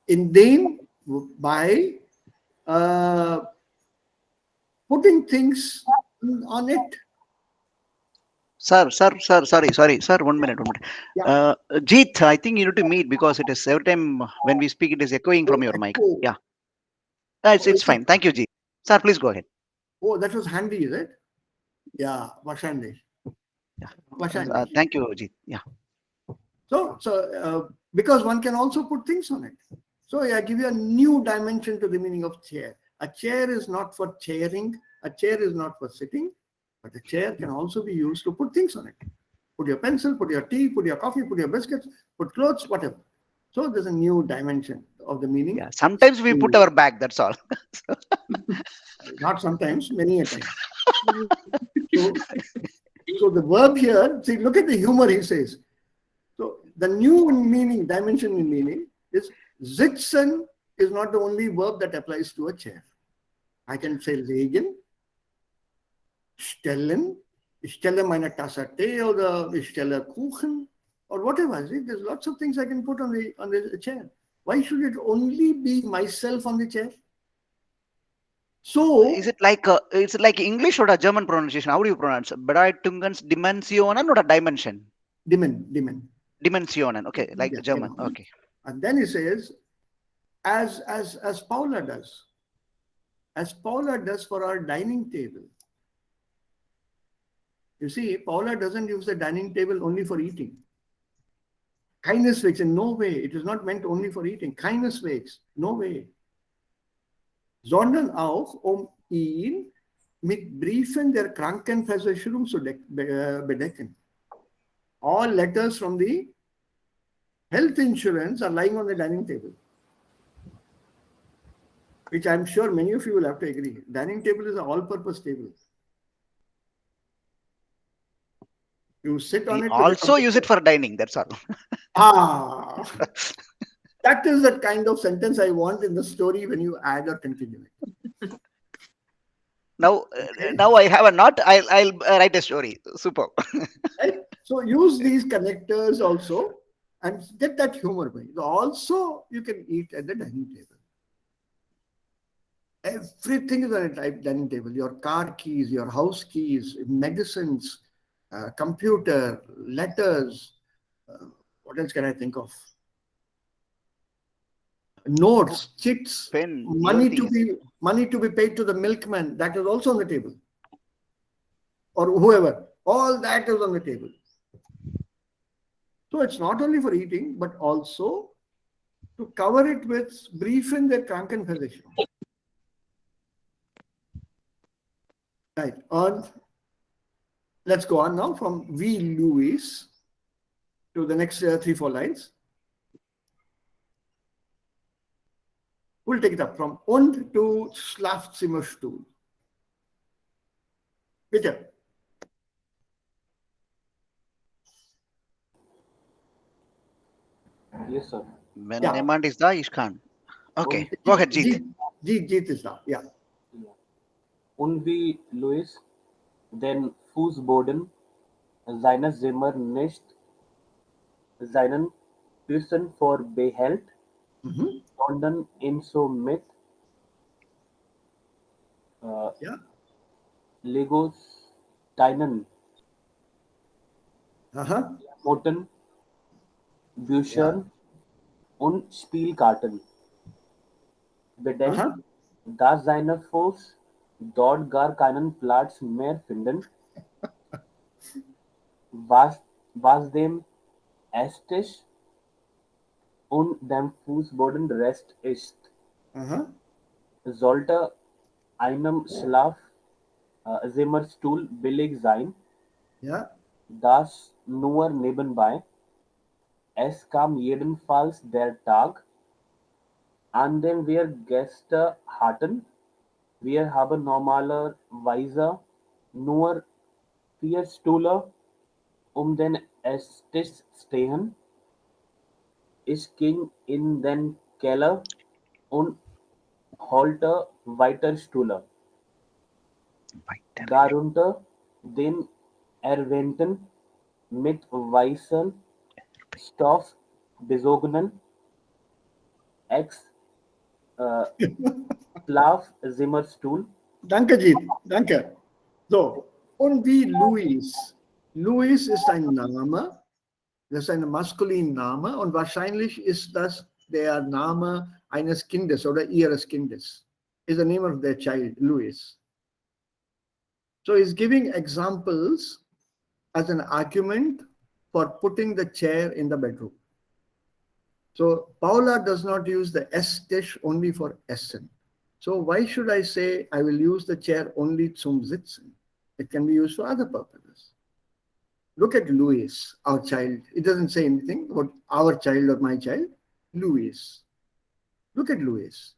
in then by putting things on it. Sir, sorry, sir, 1 minute. Yeah. Jeet, I think you need to meet because it is every time when we speak, it is echoing from your mic. Echo. Yeah. It's fine. Thank you, Jeet. Sir, please go ahead. Oh, that was handy, is it? Yeah, wahrscheinlich. Yeah. Wahrscheinlich. Thank you, Jeet. Yeah. So because one can also put things on it. So I give you a new dimension to the meaning of chair. A chair is not for chairing. A chair is not for sitting. But a chair can also be used to put things on it. Put your pencil, put your tea, put your coffee, put your biscuits, put clothes, whatever. So there's a new dimension of the meaning. Yeah. Sometimes we put our bag, that's all. Not sometimes, many a time. So the verb here, see, look at the humor he says. So the new meaning, dimension in meaning is sitzen is not the only verb that applies to a chair. I can say legen, stellen, ich stelle meine Tasse Tee oder ich stelle Kuchen or whatever. See, there's lots of things I can put on the chair. Why should it only be myself on the chair? So is it like English or a German pronunciation? How do you pronounce? Bedeutungens Dimensionen or a dimension? Dimensionen. Okay, like yeah, German. Yeah. Okay. And then he says, as Paula does. As Paula does for our dining table. You see, Paula doesn't use the dining table only for eating. Keineswegs, in no way. It is not meant only for eating. Keineswegs, no way. sondern auch ihn mit Briefen der Krankenversicherung zu bedecken. All letters from the health insurance are lying on the dining table, which I'm sure many of you will have to agree. Dining table is an all-purpose table. You sit on We it. also use it for dining. That's all. That is the kind of sentence I want in the story when you add or continue it. Now I have a knot. I'll write a story. Super. Right? So use these connectors also and get that humor going. Also, you can eat at the dining table. Everything is on a dining table. Your car keys, your house keys, medicines, computer, letters. What else can I think of? Notes, chits, Pen, money to be paid to the milkman. That is also on the table. Or whoever. All that is on the table. So it's not only for eating, but also to cover it with Briefen der Krankenversicherung. Right. Let's go on now from V. Lewis to the next 3-4 lines. We'll take it up from und to Schlafzimmerstuhl. Bitte. Yes, sir. When demand is da, Ishkan. Okay, Und go ahead, Jeet. Jeet is da, yeah. Und wie Louis, den Fußboden seines Zimmers nicht seinen Füßen vorbehält, sondern ihn somit Legosteinen, Motten, Büchern und Spielkarten bedeckt, da seine Fuß dort gar keinen Platz mehr finden, was dem Esstisch und dem Fußboden Rest ist. Sollte einem Schlafzimmerstuhl billig sein, das nur nebenbei. Es kam jedenfalls der Tag, an dem wir Gäste hatten. Wir haben normalerweise nur 4 Stühle den Esstisch stehen. Ich ging in den Keller und holte weitere Stühle. Darunter den erwähnten mit weißem Stoff besogenen Schlafzimmerstuhl. Danke, Jeet. Danke. So, und wie Louis. Louis ist ein Name, das ist ein Maskulinname und wahrscheinlich ist das der Name eines Kindes oder ihres Kindes. Is the name of their child, Louis. So he's giving examples as an argument for putting the chair in the bedroom. So Paula does not use the Esstisch only for Essen. So why should I say I will use the chair only zum Sitzen? It can be used for other purposes. Look at Louis, our child. It doesn't say anything about our child or my child. Louis. Look at Louis.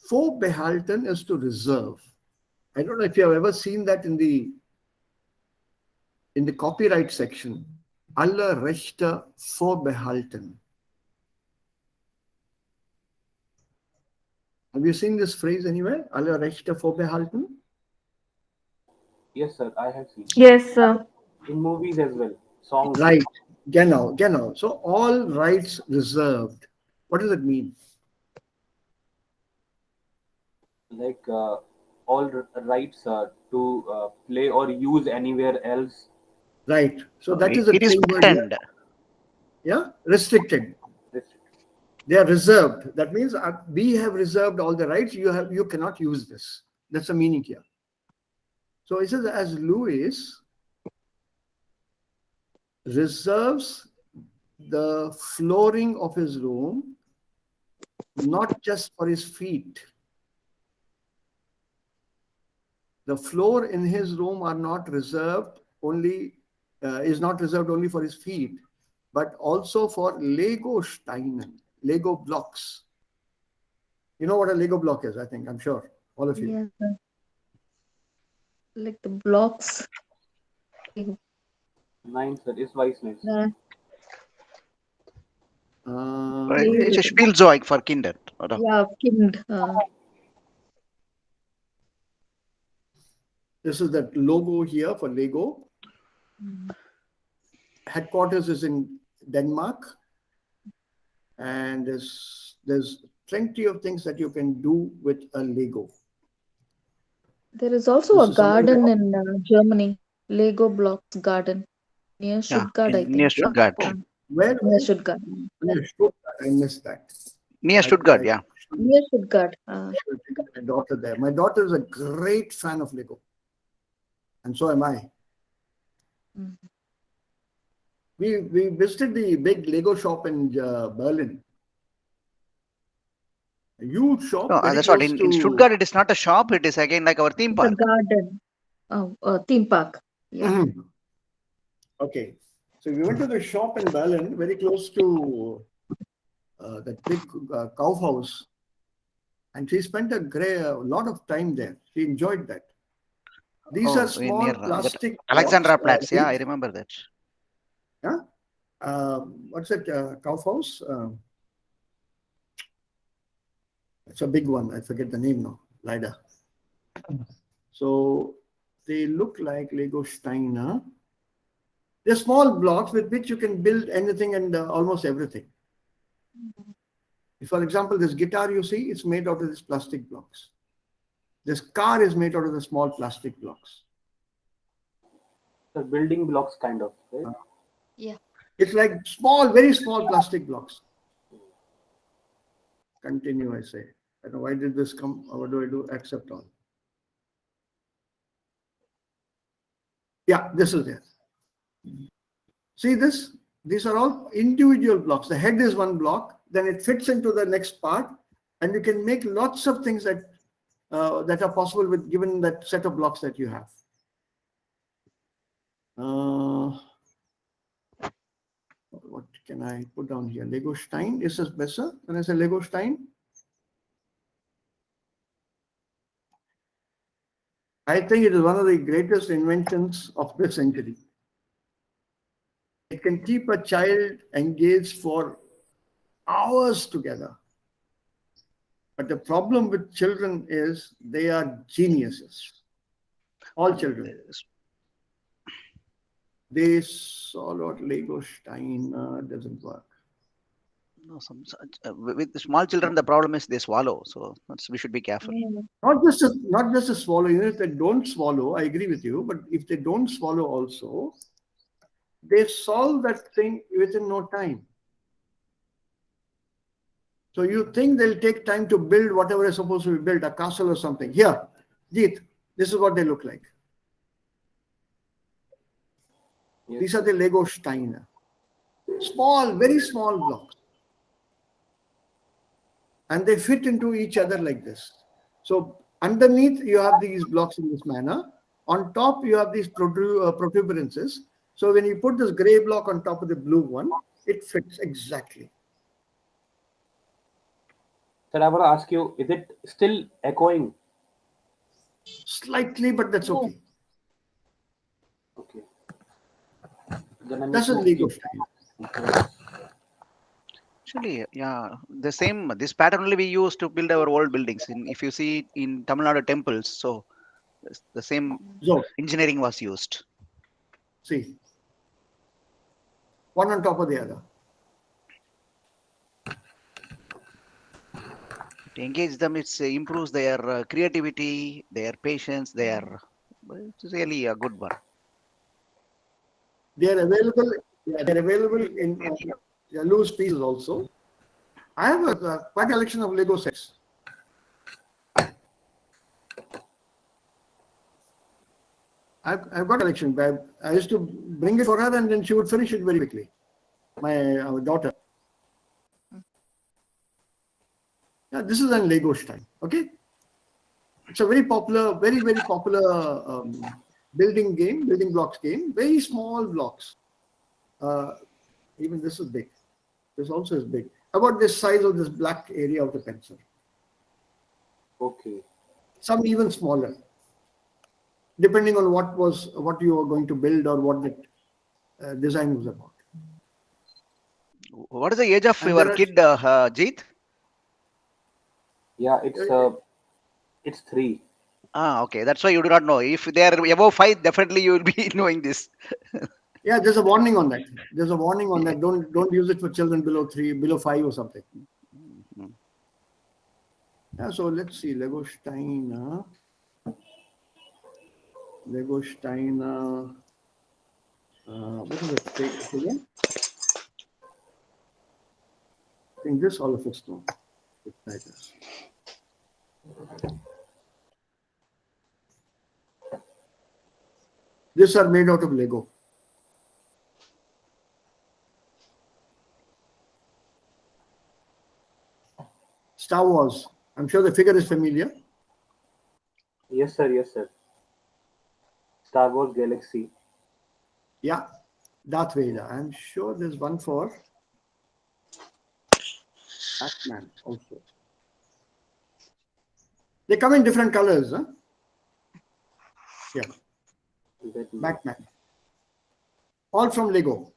Vorbehalten is to reserve. I don't know if you have ever seen that in the copyright section. Alle Rechte vorbehalten. Have you seen this phrase anywhere? Alle Rechte vorbehalten? Yes, sir, I have seen. Yes, sir. In movies as well. Songs. Right. Genau. So all rights reserved. What does it mean? Like all rights to play or use anywhere else. Right. So that is a it is patented. Yeah, restricted. They are reserved. That means we have reserved all the rights. You cannot use this. That's the meaning here. So it says as Louis reserves the flooring of his room, not just for his feet, the floor in his room are not reserved only, is not reserved only for his feet, but also for Lego Steinen, Lego blocks. You know what a Lego block is, I think, I'm sure, all of you. Yeah, sir. Like the blocks. Nine, sir. Is vice nice. Yeah. It's a Spielzeug for Kinder. Oder? Yeah, kind. This is that logo here for Lego. Headquarters is in Denmark. And there's plenty of things that you can do with a Lego. There is also This a is something garden that- in Germany, Lego Blocks Garden near Stuttgart, I think. Near Stuttgart. Where? Near Stuttgart. Near Stuttgart. I missed that. Near Stuttgart, yeah. Near Stuttgart. I should take my daughter there. My daughter is a great fan of Lego. And so am I. Mhm. We visited the big Lego shop in Berlin. A huge shop. No, very that's what. close In Stuttgart, it is not a shop. It is again like our theme It's a park. garden. Oh, a theme park. Yeah. Mhm. Okay. So we went to the shop in Berlin, very close to that big Kaufhaus. And she spent a lot of time there. She enjoyed that. These are small near plastic Alexandra blocks, Platz. Yeah, I remember that. Yeah. What's it? Kaufhaus? It's a big one. I forget the name now. Leider. So they look like Lego Steiner. They're small blocks with which you can build anything and almost everything. For example, this guitar you see, it's made out of these plastic blocks. This car is made out of the small plastic blocks. The building blocks kind of, right? Yeah. It's like small, very small plastic blocks. Continue, I say. I don't know why did this come? What do I do? Accept all. Yeah, this is it. See this? These are all individual blocks. The head is one block, then it fits into the next part, and you can make lots of things that that are possible with given that set of blocks that you have. What can I put down here? Lego Stein. Is this better when I say Lego Stein? I think it is one of the greatest inventions of the century. It can keep a child engaged for hours together. But the problem with children is they are geniuses. All children. They swallow Lego Stein. Doesn't work. No, with the small children, the problem is they swallow. So we should be careful. Not just a swallow. Even if they don't swallow, I agree with you. But if they don't swallow also, they solve that thing within no time. So you think they'll take time to build whatever is supposed to be built, a castle or something. Here, Jeet, this is what they look like. Yes. These are the Lego Steiner. Small, very small blocks. And they fit into each other like this. So underneath you have these blocks in this manner. On top you have these protuberances. So when you put this gray block on top of the blue one, it fits exactly. Sir, I want to ask you, is it still echoing? Slightly, but that's okay. Okay. That's a Lego Steiner. Actually, yeah, this pattern only we use to build our old buildings. If you see in Tamil Nadu temples, so the same engineering was used. See, one on top of the other. To engage them, it improves their creativity, their patience. It's really a good one. They are available. They're available in loose pieces also. I have quite a collection of Lego sets. I've got a collection. I used to bring it for her, and then she would finish it very quickly. Our daughter. Yeah, this is a Lego Stein. Okay. It's a very popular, very popular building blocks game. Very small blocks. Even this is big. This also is big. About this size of this black area of the pencil. Okay. Some even smaller, depending on what you are going to build or what the design was about. What is the age of your kid, Jeet? Yeah, it's 3. Okay. That's why you do not know. If they are above 5, definitely you will be knowing this. Yeah, there's a warning on that. There's a warning on that. Don't use it for children below 3, below 5 or something. Yeah, so let's see. Lego Steiner. What is it again? I think this all of us know. These are made out of Lego. Star Wars. I'm sure the figure is familiar. Yes, sir. Yes, sir. Star Wars Galaxy. Yeah, Darth Vader. I'm sure there's one for Batman also. They come in different colors, huh? Yeah. Batman. All from Lego.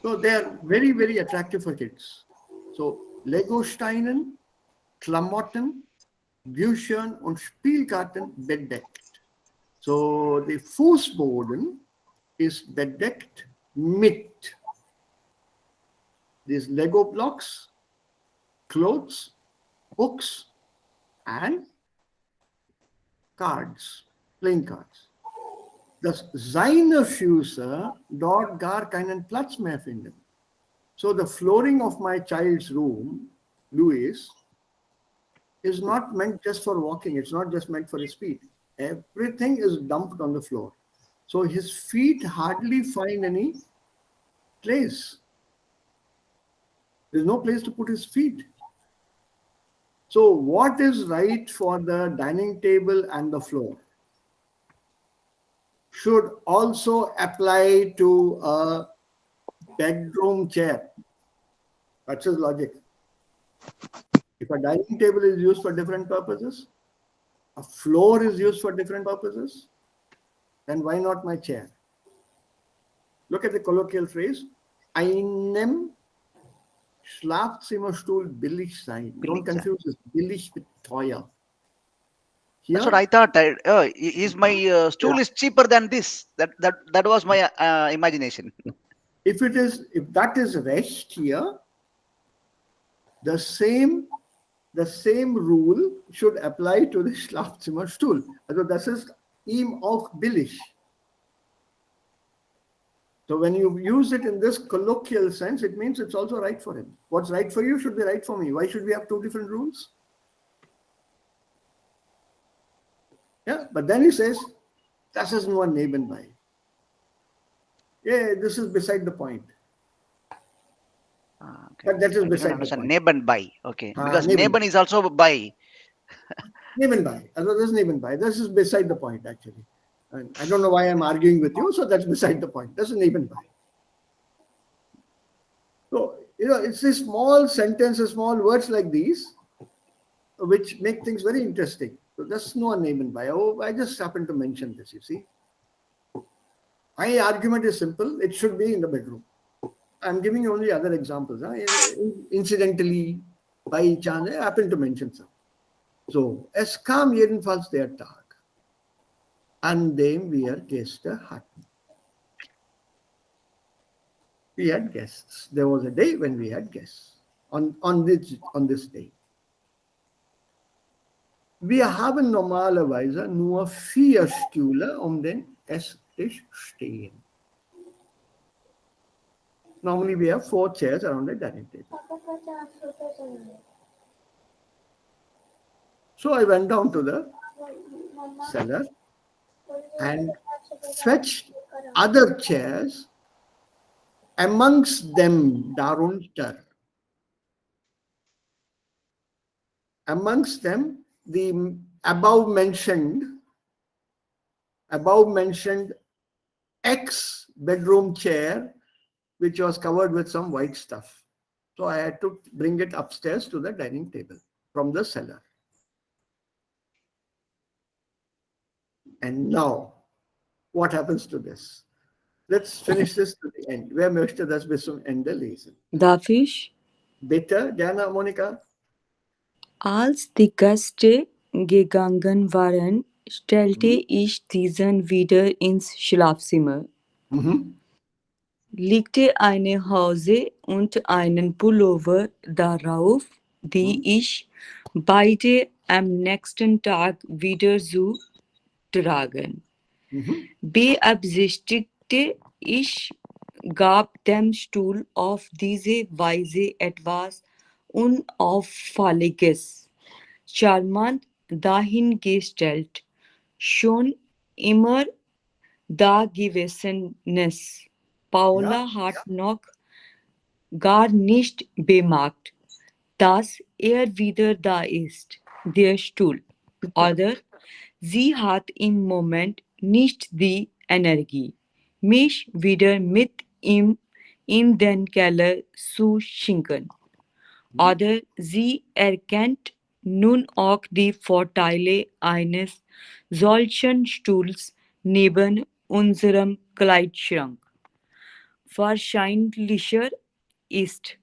So they are very attractive for kids. So Lego Steinen, Klamotten, Büchern und Spielkarten bedeckt. So the Fußboden is bedeckt mit these Lego blocks, clothes, books, and cards, playing cards. Seine Füße dort gar keinen Platz mehr finden. So the flooring of my child's room, Louis, is not meant just for walking. It's not just meant for his feet. Everything is dumped on the floor. So his feet hardly find any place. There's no place to put his feet. So what is right for the dining table and the floor should also apply to a bedroom chair. That's his logic. If a dining table is used for different purposes, a floor is used for different purposes, then why not my chair? Look at the colloquial phrase, einem Schlafzimmerstuhl billig sein. Don't confuse this billig with teuer. Here, that's what I thought. Is my stool is cheaper than this? That was my imagination. If that is rest here, the same rule should apply to the Schlafzimmerstuhl. Also das ist ihm auch billig. So when you use it in this colloquial sense, it means it's also right for him. What's right for you should be right for me. Why should we have two different rules? Yeah, but then he says, das ist nur nebenbei. Yeah, this is beside the point. Okay. But that is beside the point. Nebenbei. Okay. Because neben is also by. Nebenbei. Also this is nebenbei. This is beside the point actually. And I don't know why I'm arguing with you, so that's beside the point. That's nebenbei. So, it's these small sentences, small words like these, which make things very interesting. So that's no nebenbei. Oh, I just happened to mention this, you see. My argument is simple. It should be in the bedroom. I'm giving you only other examples. Incidentally, by chance, I happen to mention some. So, es kam jedenfalls der Tag, an dem wir Gäste hatten. We had guests. There was a day when we had guests. On this day. Wir haben normalerweise nur 4 Stühle den Esstisch stehen. Normally we have 4 chairs around the dining table. So I went down to the cellar and fetched other chairs amongst them darunter. Amongst them, the above mentioned X bedroom chair, which was covered with some white stuff. So I had to bring it upstairs to the dining table from the cellar. And now, what happens to this? Let's finish this to the end. Wer möchte das bis zum Ende lesen? Darf ich? Bitte, Diana, Monika. Als die Gäste gegangen waren, stellte ich diesen wieder ins Schlafzimmer, legte eine Hose und einen Pullover darauf, die ich beide am nächsten Tag wieder zu tragen. Beabsichtigte ich, gab dem Stuhl auf diese Weise etwas Unauffälliges, charmant dahingestellt, schon immer Dagewesenes. Paula hat noch gar nicht bemerkt, dass wieder da ist, der Stuhl. Oder sie hat im Moment nicht die Energie, mich wieder mit ihm in den Keller zu schicken. Oder sie erkennt nun auch die Vorteile eines solchen Stuhls neben unserem Kleiderschrank. Wahrscheinlicher ist,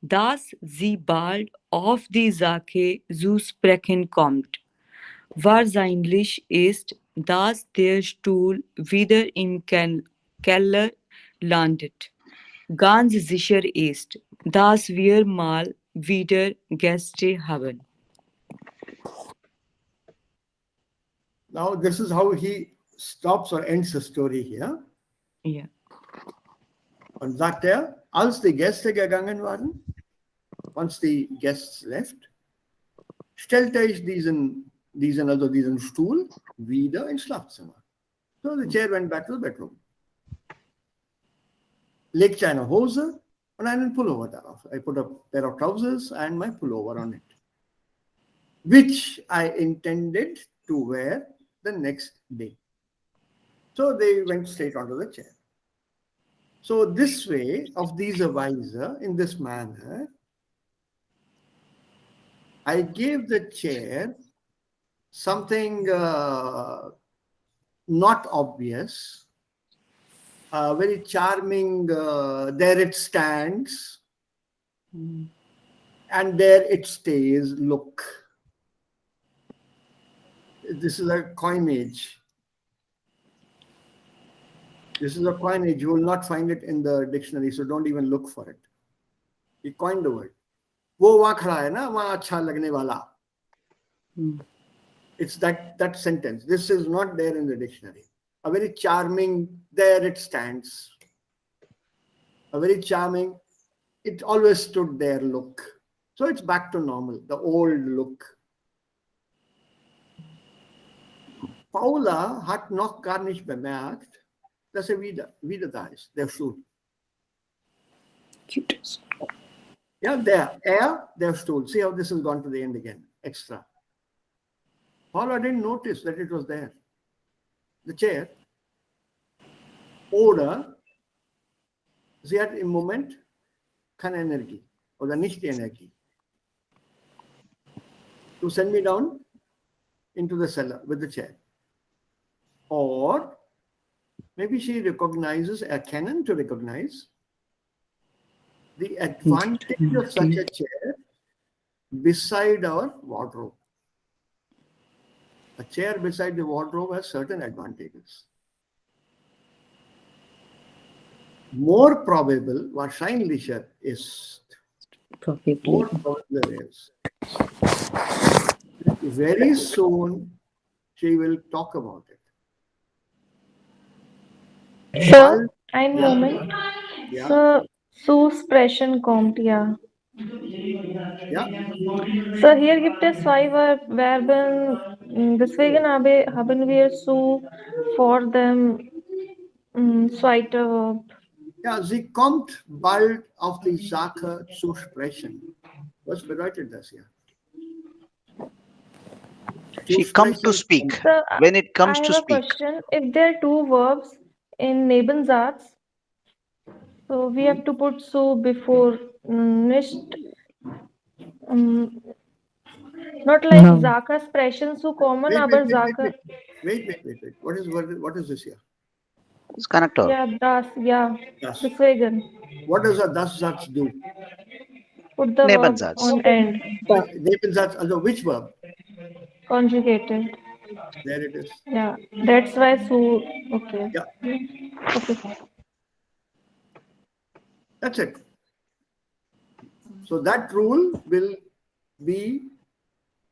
dass sie bald auf die Sache zu sprechen kommt. Wahrscheinlich ist, dass der Stuhl wieder im Keller landet. Ganz sicher ist, dass wir mal wieder Gäste haben. Now, this is how he stops or ends the story here. Ja. Und sagt er, als die Gäste gegangen waren, once the guests left, stellte ich diesen Stuhl wieder ins Schlafzimmer. So the chair went back to the bedroom. Legte eine Hose und einen Pullover darauf. I put a pair of trousers and my pullover on it, which I intended to wear the next day. So they went straight onto the chair. So this way, of these advisor, in this manner, I gave the chair something not obvious, very charming, there it stands, and there it stays, look. This is a coinage. This is a coinage. You will not find it in the dictionary, so don't even look for it. He coined the word. वो वहाँ खड़ा है ना, वहाँ अच्छा लगने वाला. It's that sentence. This is not there in the dictionary. A very charming, there it stands. A very charming, it always stood there, look. So it's back to normal, the old look. Paula hat noch gar nicht bemerkt, dass wieder da ist, der Stuhl. Cute. Yeah, der Stuhl. See how this has gone to the end again, extra. Paula didn't notice that it was there. The chair. Oder sie hat im Moment keine Energie oder nicht die Energie to send me down into the cellar with the chair. Or maybe she recognizes, can to recognize the advantage of such a chair beside our wardrobe. A chair beside the wardrobe has certain advantages. More probable, wahrscheinlicher ist, more probable is, very soon she will talk about it. Sir, ein Moment. Ja. Sir, Zusprechen kommt, ja. Ja. Sir, hier gibt es zwei Verben, deswegen haben wir zu vor dem zweiten Verb. Ja, sie kommt bald auf die Sache zu sprechen. Was bedeutet das hier? She come to speak. So, When it I comes have to a speak. question. If there are two verbs in Nebensatz, so we have to put so before nicht. Um, Not like No. Zaka expression so common, Wait, aber Zaka. wait. What is this here? It's connector. Yeah, das, yeah. Das. Deswegen. What does a das Satz do? Put the verb Nebensatz. on end. Nebensatz, also which verb? Conjugated. There it is. Yeah. That's why so. Okay. Yeah, Okay. that's it. So that rule will be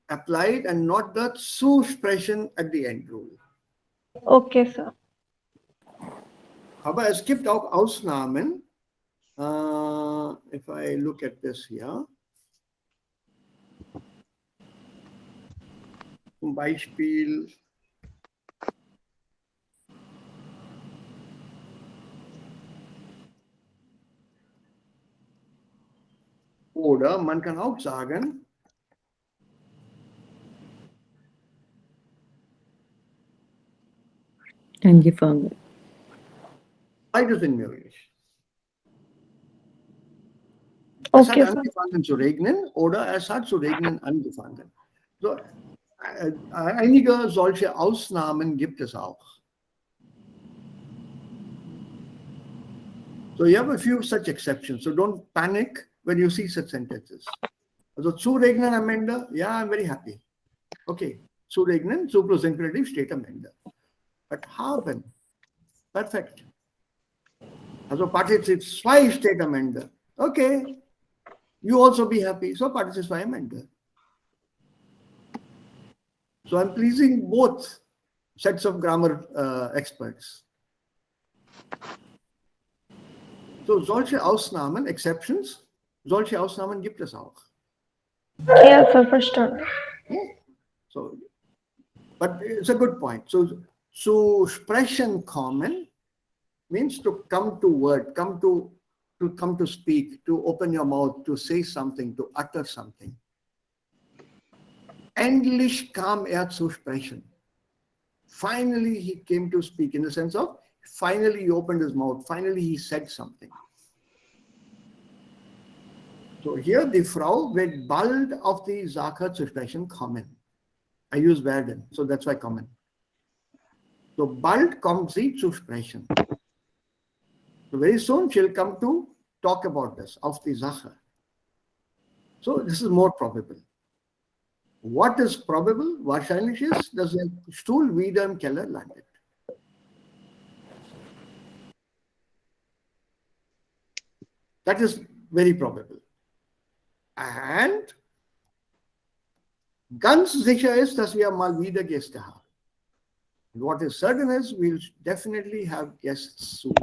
applied and not the Zusprechen at the end rule. Okay, sir. Aber es gibt auch Ausnahmen. If I look at this here. Zum Beispiel oder man kann auch sagen, Angefangen. beides sind möglich. Es hat Okay, sir. angefangen zu regnen oder es hat zu regnen angefangen. So, einige solche Ausnahmen gibt es auch. So you have a few such exceptions. So don't panic when you see such sentences. Also zu regnen am Ende, yeah, I'm very happy. Okay, zu regnen, zu plus infinitive steht am Ende. But haben, perfekt. Also Partizip 2 steht am Ende. Okay, you also be happy. So Partizip 2 am Ende. So I'm pleasing both sets of grammar experts. So solche Ausnahmen, exceptions, solche Ausnahmen gibt es auch. Yeah, sir, verstanden. So, but it's a good point. So, zu sprechen kommen means to come to word, come to speak, to open your mouth, to say something, to utter something. Endlich kam zu sprechen. Finally, he came to speak in the sense of finally he opened his mouth. Finally, he said something. So hier, die Frau wird bald auf die Sache zu sprechen kommen. I use werden, so that's why kommen. So bald kommt sie zu sprechen. So very soon she'll come to talk about this, auf die Sache. So this is more probable. What is probable? Wahrscheinlich ist, dass der Stuhl wieder im Keller landet. That is very probable. And ganz sicher ist, dass wir mal wieder Gäste haben. What is certain is we'll definitely have guests soon.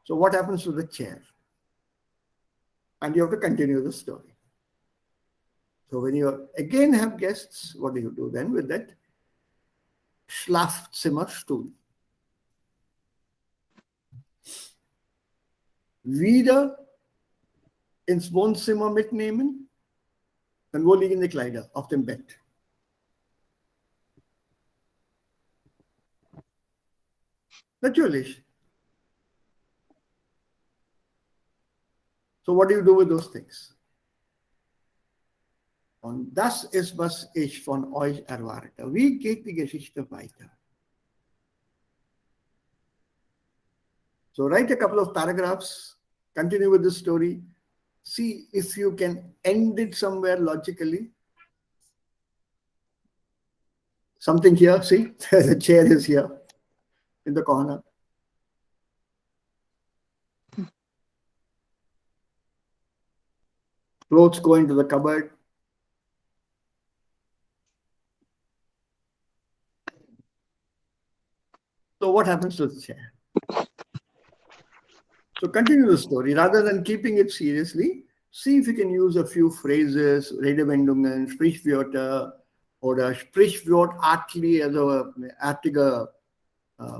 So what happens to the chair? And you have to continue the story. So when you again have guests, what do you do then with that Schlafzimmerstuhl? Wieder ins Wohnzimmer mitnehmen. Dann wo liegen die Kleider? Auf dem Bett. Natürlich. So what do you do with those things? Und das ist, was ich von euch erwarte. Wie geht die Geschichte weiter? So write a couple of paragraphs, continue with the story, see if you can end it somewhere logically. Something here, see, the chair is here in the corner. Clothes go into the cupboard. So what happens to the chair? So continue the story. Rather than keeping it seriously, see if you can use a few phrases, Redewendungen, Sprichwörter oder Sprichwortartli, also artige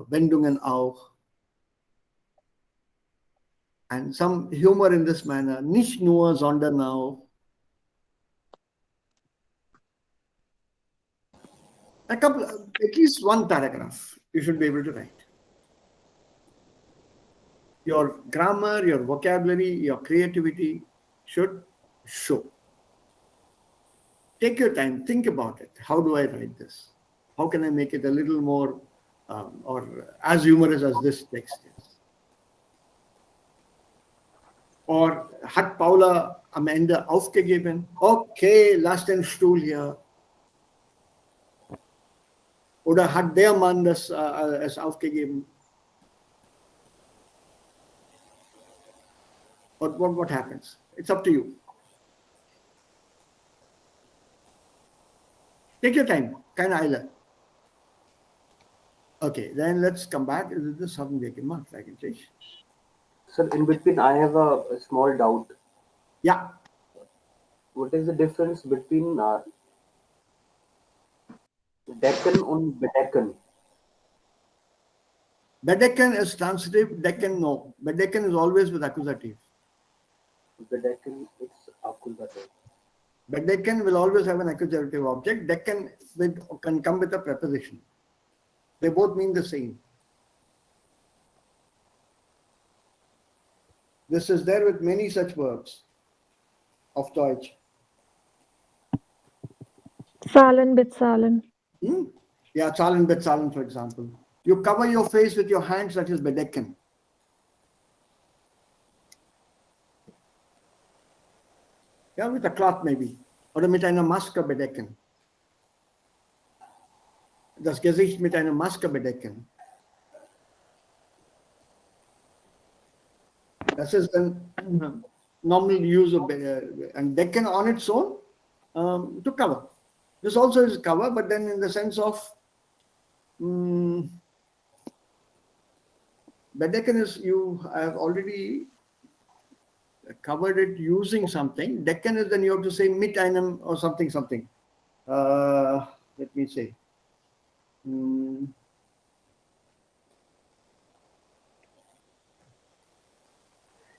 Wendungen auch. And some humor in this manner, nicht nur, sondern auch. A couple, at least one paragraph, you should be able to write. Your grammar, your vocabulary, your creativity should show. Take your time, think about it. How do I write this? How can I make it a little more or as humorous as this text is? Or hat Paula am Ende aufgegeben? Okay, lass den Stuhl hier. Oder hat der Mann es aufgegeben? What happens? It's up to you. Take your time, keine Eile. Okay, then let's come back. Das haben wir gemacht eigentlich. Sir, in between, I have a small doubt. Yeah. What is the difference between Deccan and Bedecken? Bedecken is transitive, Deccan no. Bedecken is always with accusative. Bedecken, it's accusative. Bedecken will always have an accusative object. Deccan can come with a preposition. They both mean the same. This is there with many such verbs of Deutsch. Zahlen, bezahlen. Yeah, zahlen, bezahlen, for example. You cover your face with your hands, that is bedecken. Yeah, with a cloth maybe. Oder mit einer Maske bedecken. Das Gesicht mit einer Maske bedecken. This is the normal use of and decken on its own to cover. This also is cover, but then in the sense of bedecken is I have already covered it using something. Decken is then you have to say mit einem or something. Let me say.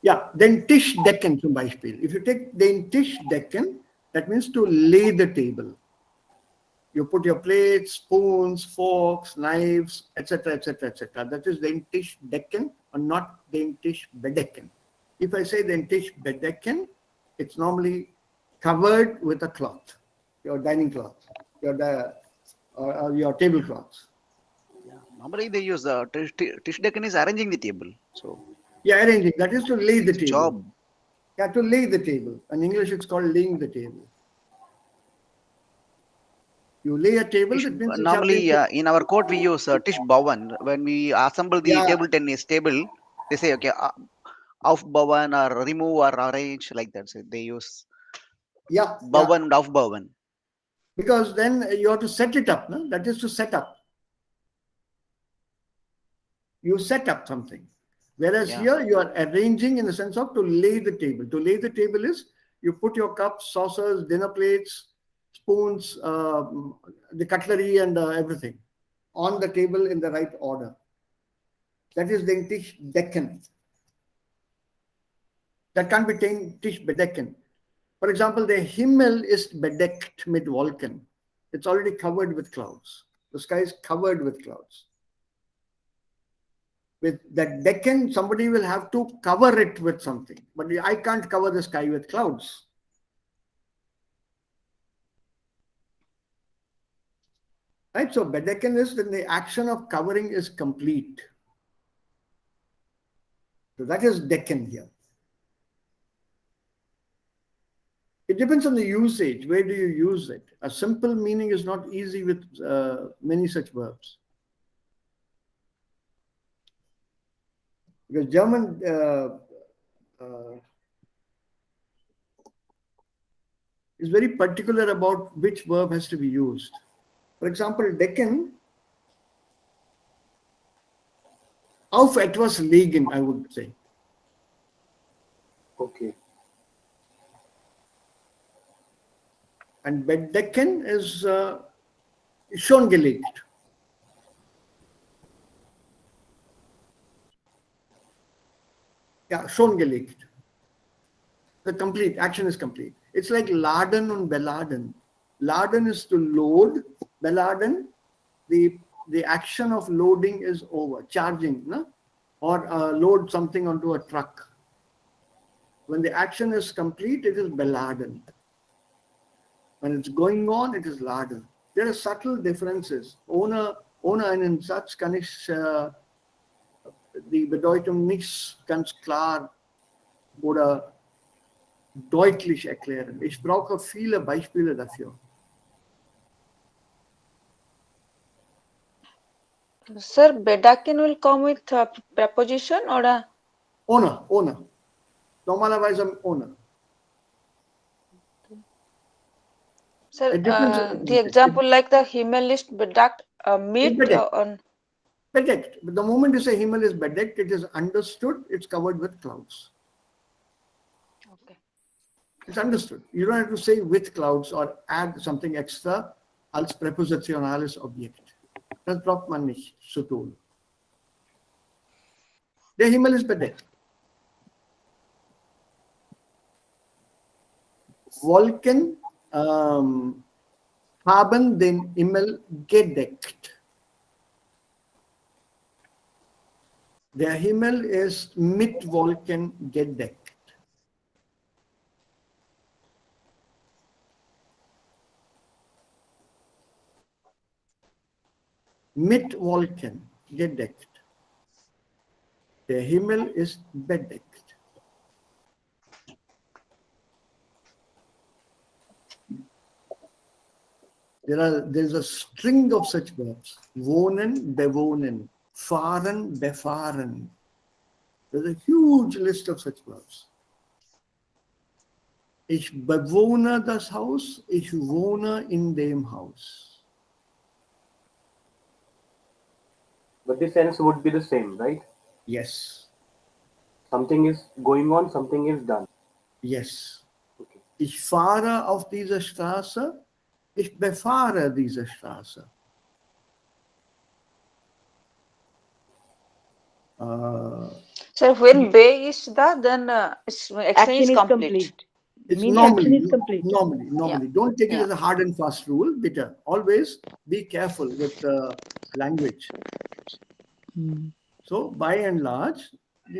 Yeah, den Tisch decken zum Beispiel. If you take den Tisch decken, that means to lay the table. You put your plates, spoons, forks, knives, etc., etc., etc. That is den Tisch decken or not den Tisch bedecken. If I say den Tisch bedecken, it's normally covered with a cloth, your dining cloth, your tablecloths. Yeah, normally they use tisch decken is arranging the table. So yeah, arranging, that is to lay the table. Job. Yeah, to lay the table. In English, it's called laying the table. You lay a table. That means normally, in our court, we use tisch bauen. When we assemble the table tennis table, they say, okay, aufbauen or remove or arrange like that. So they use bauen and aufbauen. Because then you have to set it up. No? That is to set up. You set up something. Whereas here you are arranging in the sense of to lay the table. To lay the table is you put your cups, saucers, dinner plates, spoons, the cutlery and everything on the table in the right order. That is den Tisch decken. That can't be den Tisch bedecken. For example, the Himmel ist bedeckt mit Wolken. It's already covered with clouds. The sky is covered with clouds. With that decken, somebody will have to cover it with something. But I can't cover the sky with clouds. Right? So bedecken is when the action of covering is complete. So that is decken here. It depends on the usage. Where do you use it? A simple meaning is not easy with many such verbs. Because German is very particular about which verb has to be used. For example, decken, auf etwas legen, I would say. Okay. And bedecken is schon gelegt. Yeah, schon gelegt. The complete action is complete. It's like laden and beladen. Laden is to load. Beladen, the action of loading is over. Charging, no? Or load something onto a truck. When the action is complete, it is beladen. When it's going on, it is laden. There are subtle differences. Ohne einen Satz kann ich die Bedeutung nicht ganz klar oder deutlich erklären. Ich brauche viele Beispiele dafür. Sir, bedakin will come with a preposition or a? Ohne. Normalerweise ohne. Sir, the example like the Himmel ist bedeckt, meet on. Bedeckt. The moment you say Himmel is bedeckt, it is understood, it's covered with clouds. Okay. It's understood. You don't have to say with clouds or add something extra als präpositionales Objekt. Das braucht man nicht zu tun. Der Himmel ist bedeckt. Wolken haben den Himmel gedeckt. Der Himmel ist mit Wolken gedeckt. Mit Wolken gedeckt. Der Himmel ist bedeckt. There's a string of such verbs. Wohnen, bewohnen. Fahren, befahren. There's a huge list of such verbs. Ich bewohne das Haus, ich wohne in dem Haus. But the sense would be the same, right? Yes. Something is going on, something is done. Yes. Okay. Ich fahre auf dieser Straße, ich befahre diese Straße. So when be is the, then action is complete. It's Means normally, action is complete. Normally. Yeah. Don't take it Yeah. as a hard and fast rule. Bitte. Always be careful with language. So by and large,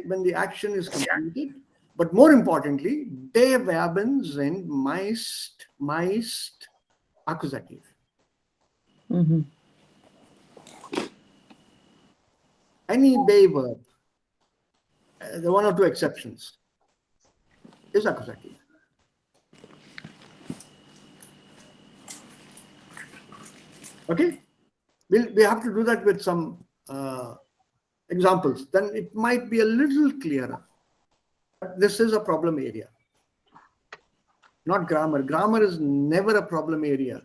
when the action is completed, but more importantly, die Verben sind meist accusative. Any be verb, there are one or two exceptions, is accusative. Okay, we have to do that with some examples. Then it might be a little clearer. But this is a problem area, not grammar. Grammar is never a problem area.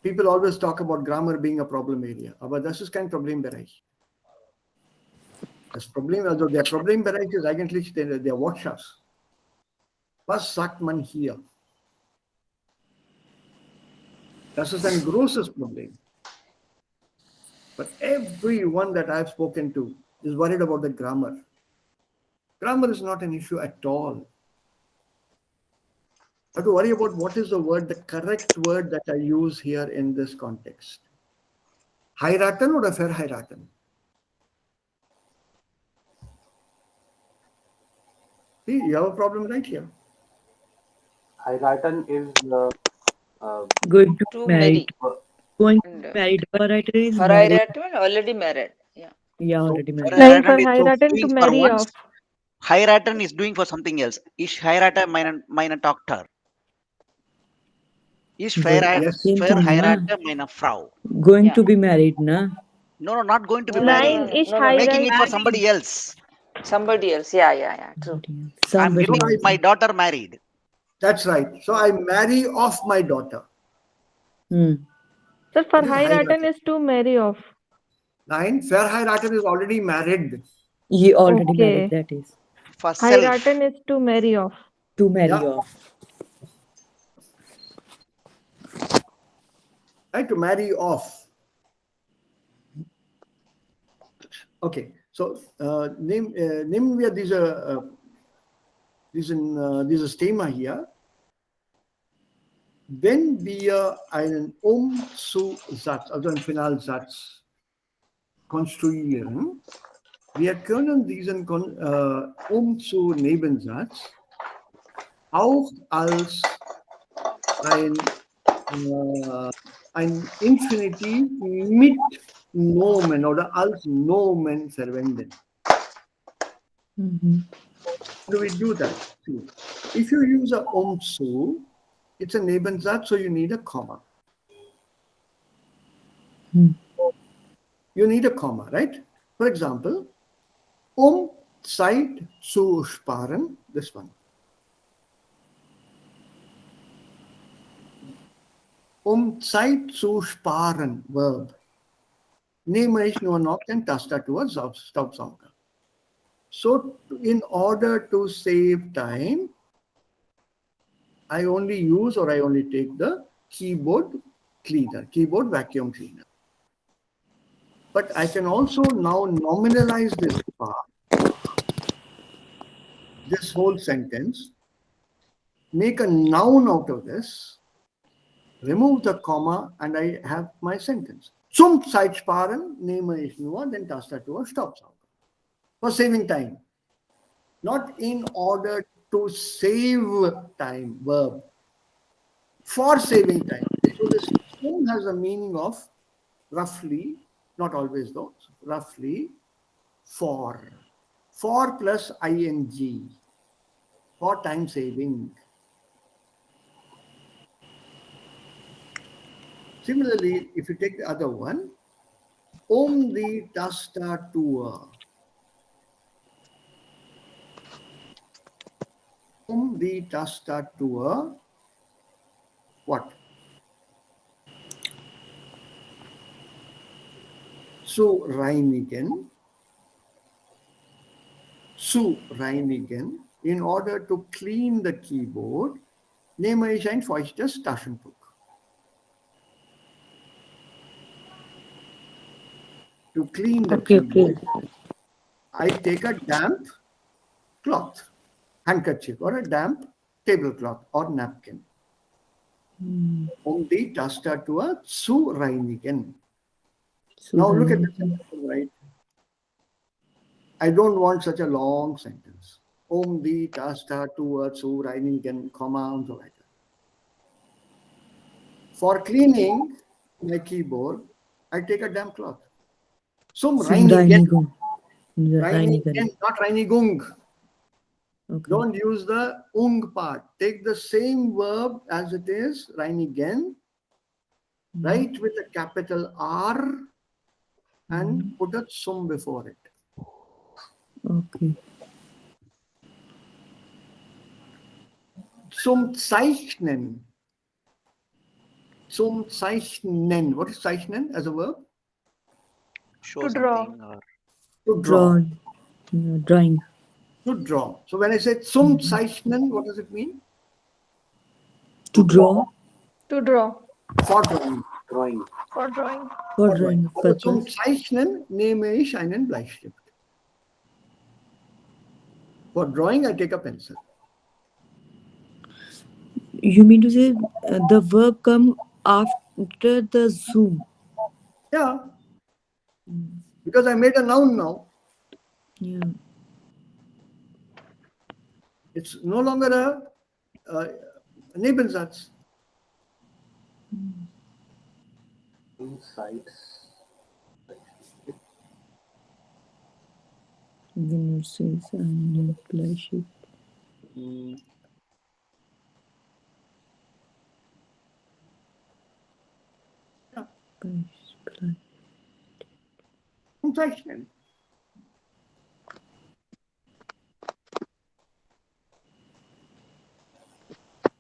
People always talk about grammar being a problem area, aber das ist kein Problembereich. Das Problem, also der Problembereich ist eigentlich der Wortschatz. Was sagt man hier? Das ist ein großes Problem. But everyone that I've spoken to is worried about the grammar. Grammar is not an issue at all. I have to worry about what is the word, the correct word that I use here in this context. Heiraten oder verheiraten? See, you have a problem right here. Heiraten is Going to To marry. marry. Going And, to marry. Verheiraten is married. Verheiratet, already married. Yeah. Yeah, So already married. Like verheiraten for is heiraten to doing for marry once. off. Heiraten is doing for something else. Ich heirate meine Tochter. Ich Yes. verheirate meine Frau. Going Yeah. to be married, na? No, not going to be No, married. Nein, ich Making it for heirate. somebody else. Somebody else. Yeah. True. I'm Somebody getting else. my daughter married. That's right. So I marry off my daughter. Sir, for It is heiraten heiraten. is to marry off. Nine, verheiraten is already married. He already Okay. married, that is. For self. Heiraten is to marry off. To marry Yeah. off. Right, to marry off. Okay. So name where these are these Thema hier. Wenn wir einen Umzusatz, also einen Finalsatz konstruieren, wir können diesen Umzu-Nebensatz auch als ein Infinitiv mit Nomen oder als Nomen verwenden. How do we do that? See, if you use a Umzu, it's a Nebensatz, so you need a comma. You need a comma, right? For example, Zeit zu sparen, this one. Zeit zu sparen, verb. Nehme ich nur noch den Tastatur Staubsauger. So, in order to save time, I only use or I only take the keyboard cleaner, keyboard vacuum cleaner. But I can also now nominalize this part, this whole sentence, make a noun out of this, remove the comma, and I have my sentence. Zum Zeitsparen nehme ich nur den Tastatur Staubsauger. For saving time. Not in order to save time, verb. For saving time. So this zum has a meaning of roughly, not always though, roughly for. For plus ing. For time saving. Similarly, if you take the other one, die Tastatur. Die Tastatur, what? Zu reinigen, in order to clean the keyboard, nehme ich ein feuchtes Taschentuch. To clean the keyboard, I take a damp cloth, handkerchief, or a damp tablecloth or napkin. Die Tastatur zu reinigen. Now look at the sentence, right? I don't want such a long sentence. Die Tastatur zu reinigen, comma, and so like that. For cleaning my keyboard, I take a damp cloth. Zum Reinigen. Reinigen, not Reinigung. Okay. Don't use the part. Take the same verb as it is, reinigen, write with a capital R and put a zum before it. Okay. Zum Zeichnen. Zum Zeichnen. What is Zeichnen as a verb? Show To draw. something or To draw. Drawing. To draw. So when I say zum Zeichnen, what does it mean? To draw. To draw. For drawing. Drawing. For drawing. For drawing Also zum purpose. Zeichnen nehme ich einen Bleistift. For drawing, I take a pencil. You mean to say the verb come after the zoom? Yeah. Because I made a noun now. Yeah. It's no longer a Nebensatz. Insights. Winner says and Bleistift. Zum Zeichnen.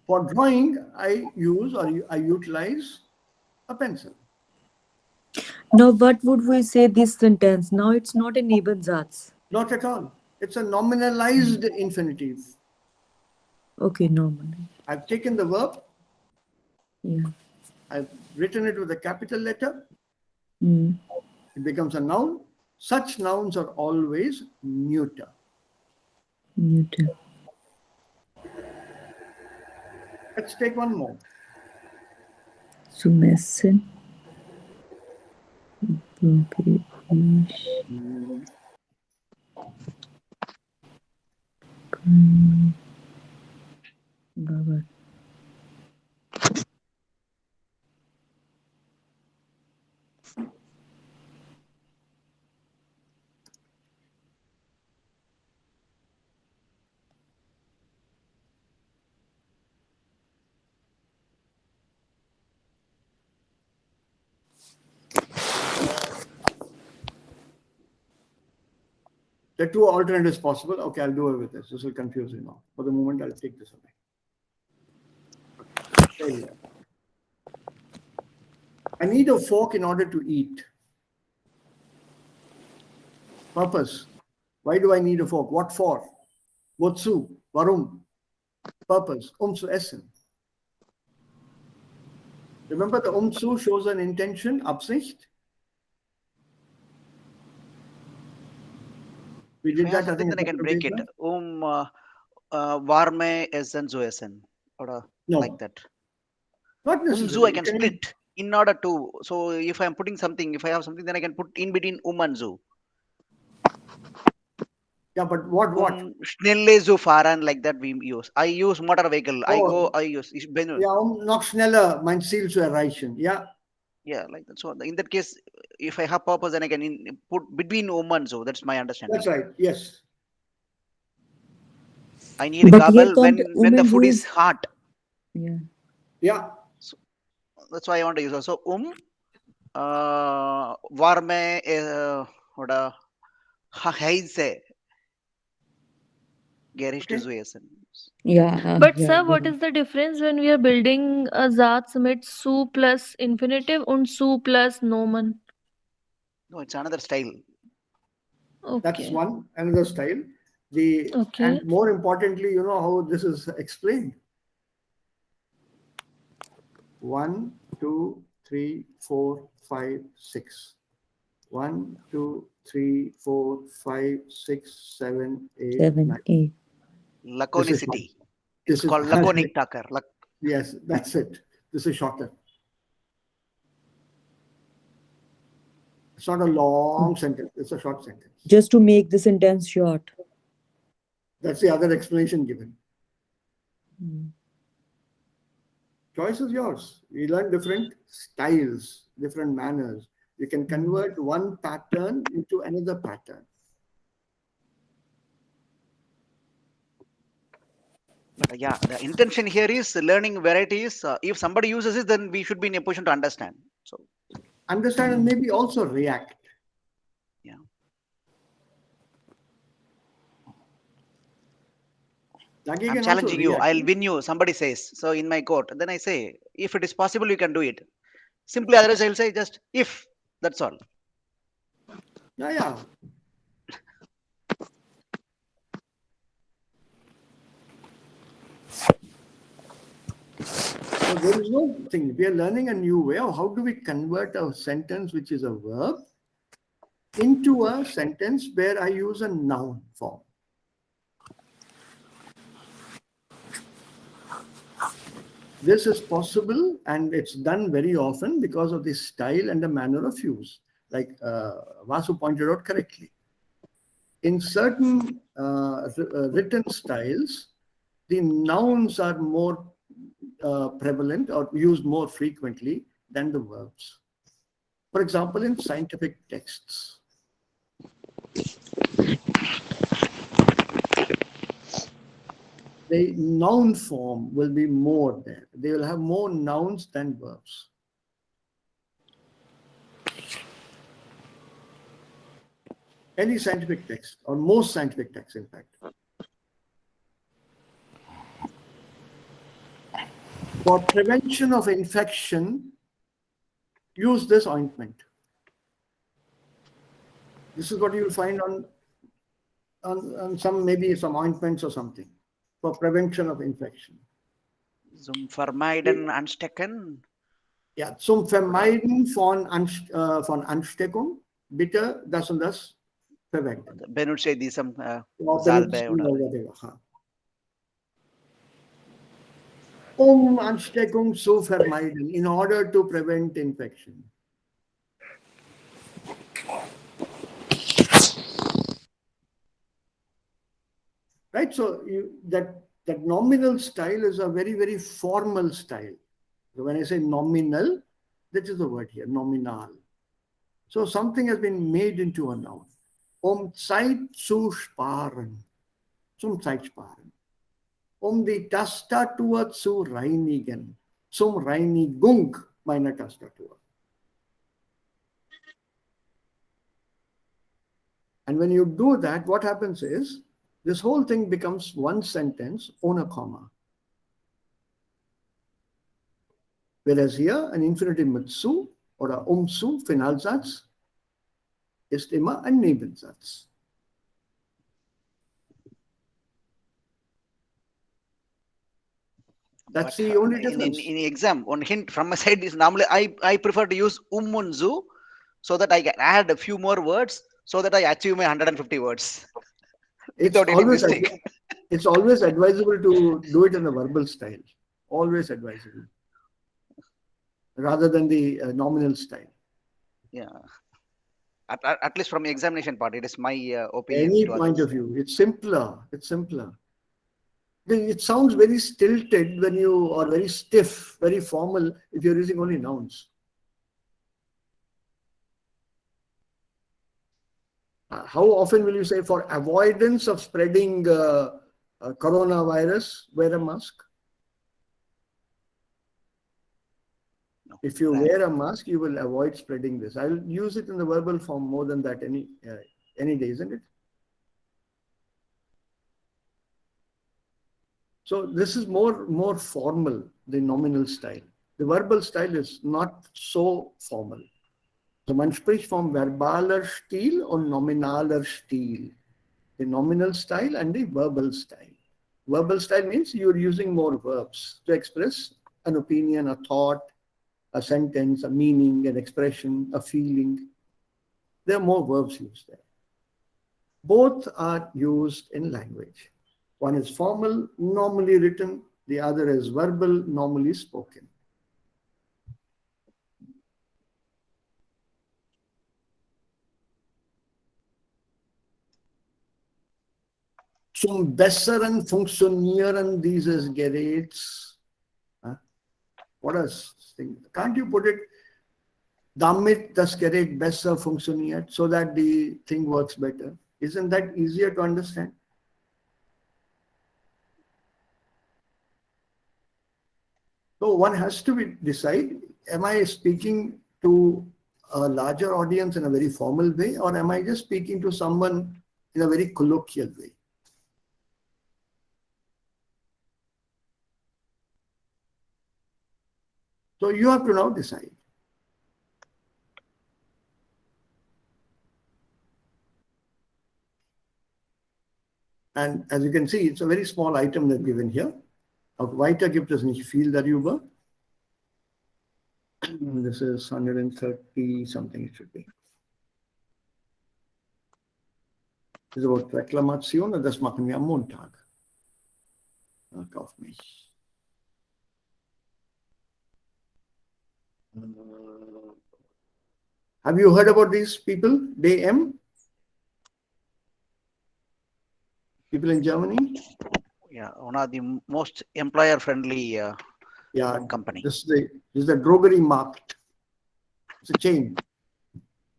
For drawing, I use or I utilize a pencil. Now, what would we say this sentence? Now, it's not a Nebensatz. Not at all. It's a nominalized infinitive. Okay, normal. I've taken the verb, Yeah. I've written it with a capital letter. Mm. It becomes a noun. Such nouns are always neuter. Neuter. Let's take one more. Zum Essen. Okay. There are two alternatives possible. Okay, I'll do away with this. This will confuse you now. For the moment, I'll take this away. Failure. I need a fork in order to eat. Purpose. Why do I need a fork? What for? Wozu? Warum? Purpose. Zu essen. Remember, the zu shows an intention, Absicht. We did that. I think then I can break it. Warme essen zu essen. Or like that. Not necessarily. I can split in order to. So if I'm putting something, if I have something, then I can put in between and zu. Yeah, but what? Schnelle zu fahren, like that we use. I use motor vehicle. I use. Ja, noch schneller mein Ziel zu erreichen. Yeah. Yeah, like that. So in that case, if I have purpose, then I can put between and zu. That's my understanding. That's right. Yes. I need a gobble when the food is hot. Yeah. Yeah. So that's why I want to use also warme oder heiße Gericht zu essen. Yeah. But sir, what is the difference when we are building a Satz mit su plus infinitive and su plus nomen? No, it's another style. Okay. That's another style. And more importantly, you know how this is explained. 1, 2, 3, 4, 5, 6. 1, 2, 3, 4, 5, 6, 7, 8, 9. 8. Laconicity. It's called laconic talker. Yes, that's it. This is shorter. It's not a long sentence. It's a short sentence. Just to make the sentence short. That's the other explanation given. Choice is yours. We learn different styles, different manners. You can convert one pattern into another pattern. But yeah, the intention here is learning varieties. If somebody uses it, then we should be in a position to understand. So understand and maybe also react. Yeah. I'm challenging you. I'll win you. Somebody says so in my court. Then I say, if it is possible, you can do it. Simply, otherwise, I'll say just if. That's all. Yeah. So there is no thing. We are learning a new way of how do we convert a sentence which is a verb into a sentence where I use a noun form. This is possible and it's done very often because of the style and the manner of use, like Vasu pointed out correctly. In certain written styles, the nouns are more prevalent or used more frequently than the verbs. For example, in scientific texts. The noun form will be more there. They will have more nouns than verbs. Any scientific text, or most scientific texts, in fact. For prevention of infection, use this ointment. This is what you will find on some, maybe some ointments or something. For prevention of infection. Zum Vermeiden anstecken. Ja, zum Vermeiden von Ansteckung. bitter, das und das verwenden. Benutze diesem Or Salbe benutzt oder oder whatever. Ansteckung zu vermeiden, in order to prevent infection. Right, so that nominal style is a very, very formal style. So when I say nominal, that is the word here, nominal. So something has been made into a noun. Zeit zu sparen, zum Zeitsparen. Die Tastatur zu reinigen, zum Reinigung meiner Tastatur. And when you do that, what happens is, this whole thing becomes one sentence ohne Komma. Whereas here, ein Infinitiv mit zu oder zu, Finalsatz, ist immer ein Nebensatz. That's the only difference. In exam, one hint from my side is normally I prefer to use and zu, so that I can add a few more words so that I achieve my 150 words without any mistake. It's always advisable to do it in a verbal style. Always advisable. Rather than the nominal style. Yeah. At least from the examination part, it is my opinion. Any point of view, it's simpler. It's simpler. It sounds very stilted when you are very stiff, very formal if you're using only nouns. How often will you say, for avoidance of spreading coronavirus, wear a mask? No. If you wear a mask, you will avoid spreading this. I'll use it in the verbal form more than that any day, isn't it? So this is more formal, the nominal style. The verbal style is not so formal. So man spricht vom verbaler Stil und nominaler Stil. The nominal style and the verbal style. Verbal style means you're using more verbs to express an opinion, a thought, a sentence, a meaning, an expression, a feeling. There are more verbs used there. Both are used in language. One is formal, normally written. The other is verbal, normally spoken. Zum besseren Funktionieren dieses Geräts. What is thing? Can't you put it, damit das Gerät besser funktioniert, so that the thing works better? Isn't that easier to understand? So one has to decide, am I speaking to a larger audience in a very formal way, or am I just speaking to someone in a very colloquial way? So you have to now decide. And as you can see, it's a very small item they've given here. Weiter gibt es nicht viel darüber. This is 130 something it should be. This is about Reklamation und das machen wir am Montag. Kauf mich. Have you heard about these people? DM? People in Germany? Yeah, one of the most employer-friendly company. This is the Drogeriemarkt. It's a chain.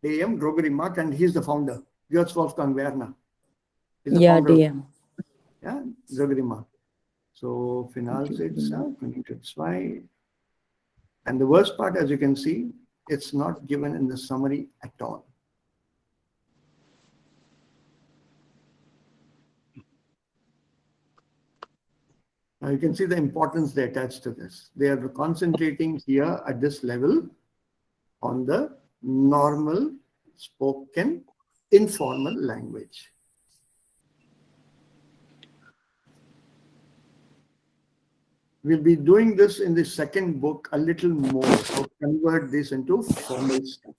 DM, Drogeriemarkt, and he's the founder, Georg Wolfgang Werner. Yeah, DM. Yeah, Drogeriemarkt. So, Finalsitz, 22. And the worst part, as you can see, it's not given in the summary at all. Now you can see the importance they attach to this. They are concentrating here at this level on the normal, spoken, informal language. We'll be doing this in the second book a little more, to convert this into formal stuff.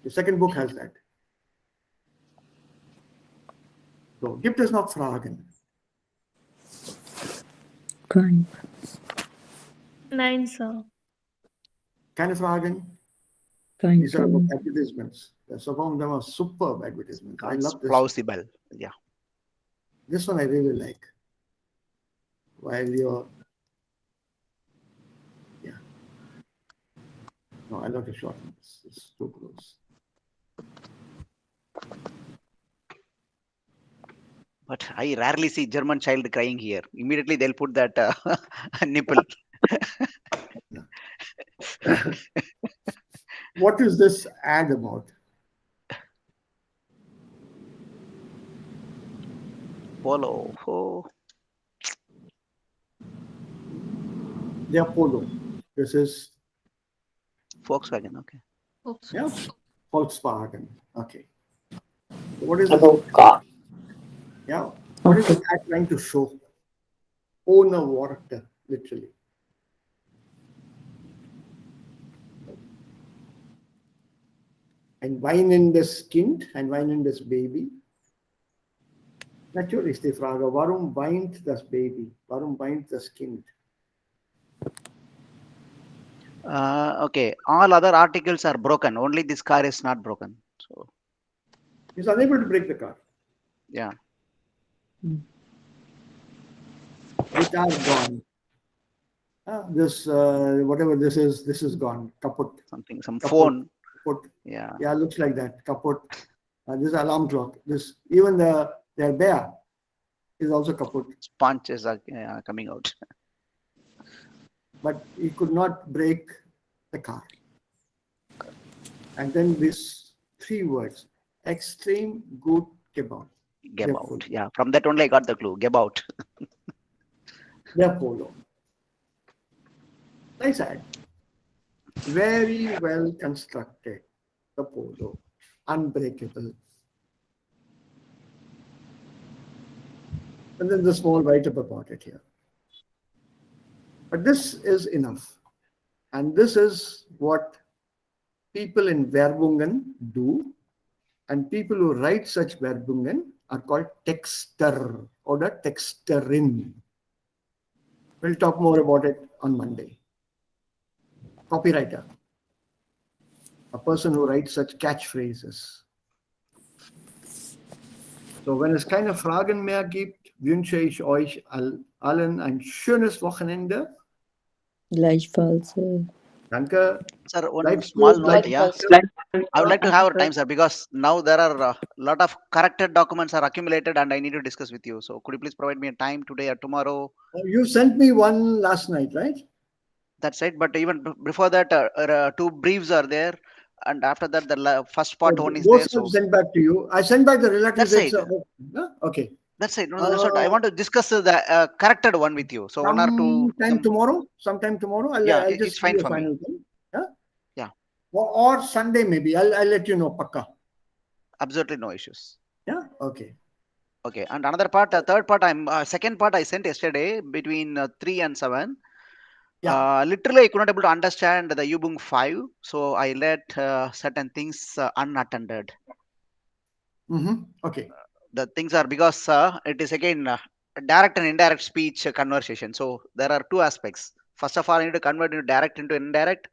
The second book has that. So, gibt es noch Fragen? Kein. Nein, sir. Keine Fragen? Kein. These are about advertisements. Some of them are superb advertisements. I love this. Plausible. Yeah. This one I really like. While you're, yeah. No, I'll have to shorten this. It's too close. But I rarely see German child crying here. Immediately they'll put that nipple. What is this ad about? Polo. Oh. They are Polo. This is Volkswagen. Okay. yeah, Volkswagen. Okay. So what is About car. Yeah. What is the ad trying to show? Owner water, literally. And wine in das Kind, and wine in das Baby. Natürlich ist die Frage, warum weint das Baby? Warum weint das Kind? Okay. All other articles are broken. Only this car is not broken. So He's unable to break the car. yeah. Guitar gone. This whatever this is gone. Kaput. Something. Some Kaput. phone. Kaput. Yeah. Yeah, looks like that. Kaput. This alarm clock. This even their bear is also kaput. Sponges are coming out. But he could not break the car. And then these three words: extreme good kebab. Gebout. Yeah. From that only I got the clue. Gebout. They're Polo. Nice ad. Very well constructed. The Polo. Unbreakable. And then the small write-up about it here. But this is enough. And this is what people in Werbungen do. And people who write such Werbungen are called Texter or the Texterin. We'll talk more about it on Monday. Copywriter, a person who writes such catchphrases. So wenn es keine Fragen mehr gibt, wünsche ich euch allen ein schönes Wochenende. Gleichfalls. Danke. Sir, one Bleib small gut, note, bleib yeah. safe. I would like to have a time, sir, because now there are a lot of corrected documents are accumulated and I need to discuss with you. So could you please provide me a time today or tomorrow? You sent me one last night, right? That's right. But even before that, two briefs are there. And after that, the first part one is there. Those So I've sent back to you. I sent back the relative that's dates. right. Okay. That's right. No, that's what I want to discuss the corrected one with you. So one or two. Sometime tomorrow. Yeah, I'll just it's fine give you a for me. final thing. Yeah. Yeah. Or Sunday maybe. I'll let you know. Pakka. Absolutely no issues. Yeah. Okay. Okay. And another part, third part, second part I sent yesterday between 3 and 7. Yeah. Literally, I could not able to understand the Ubung 5, so I let certain things unattended. Okay. The things are because it is again direct and indirect speech conversation. So there are two aspects. First of all, I need to convert into direct into indirect.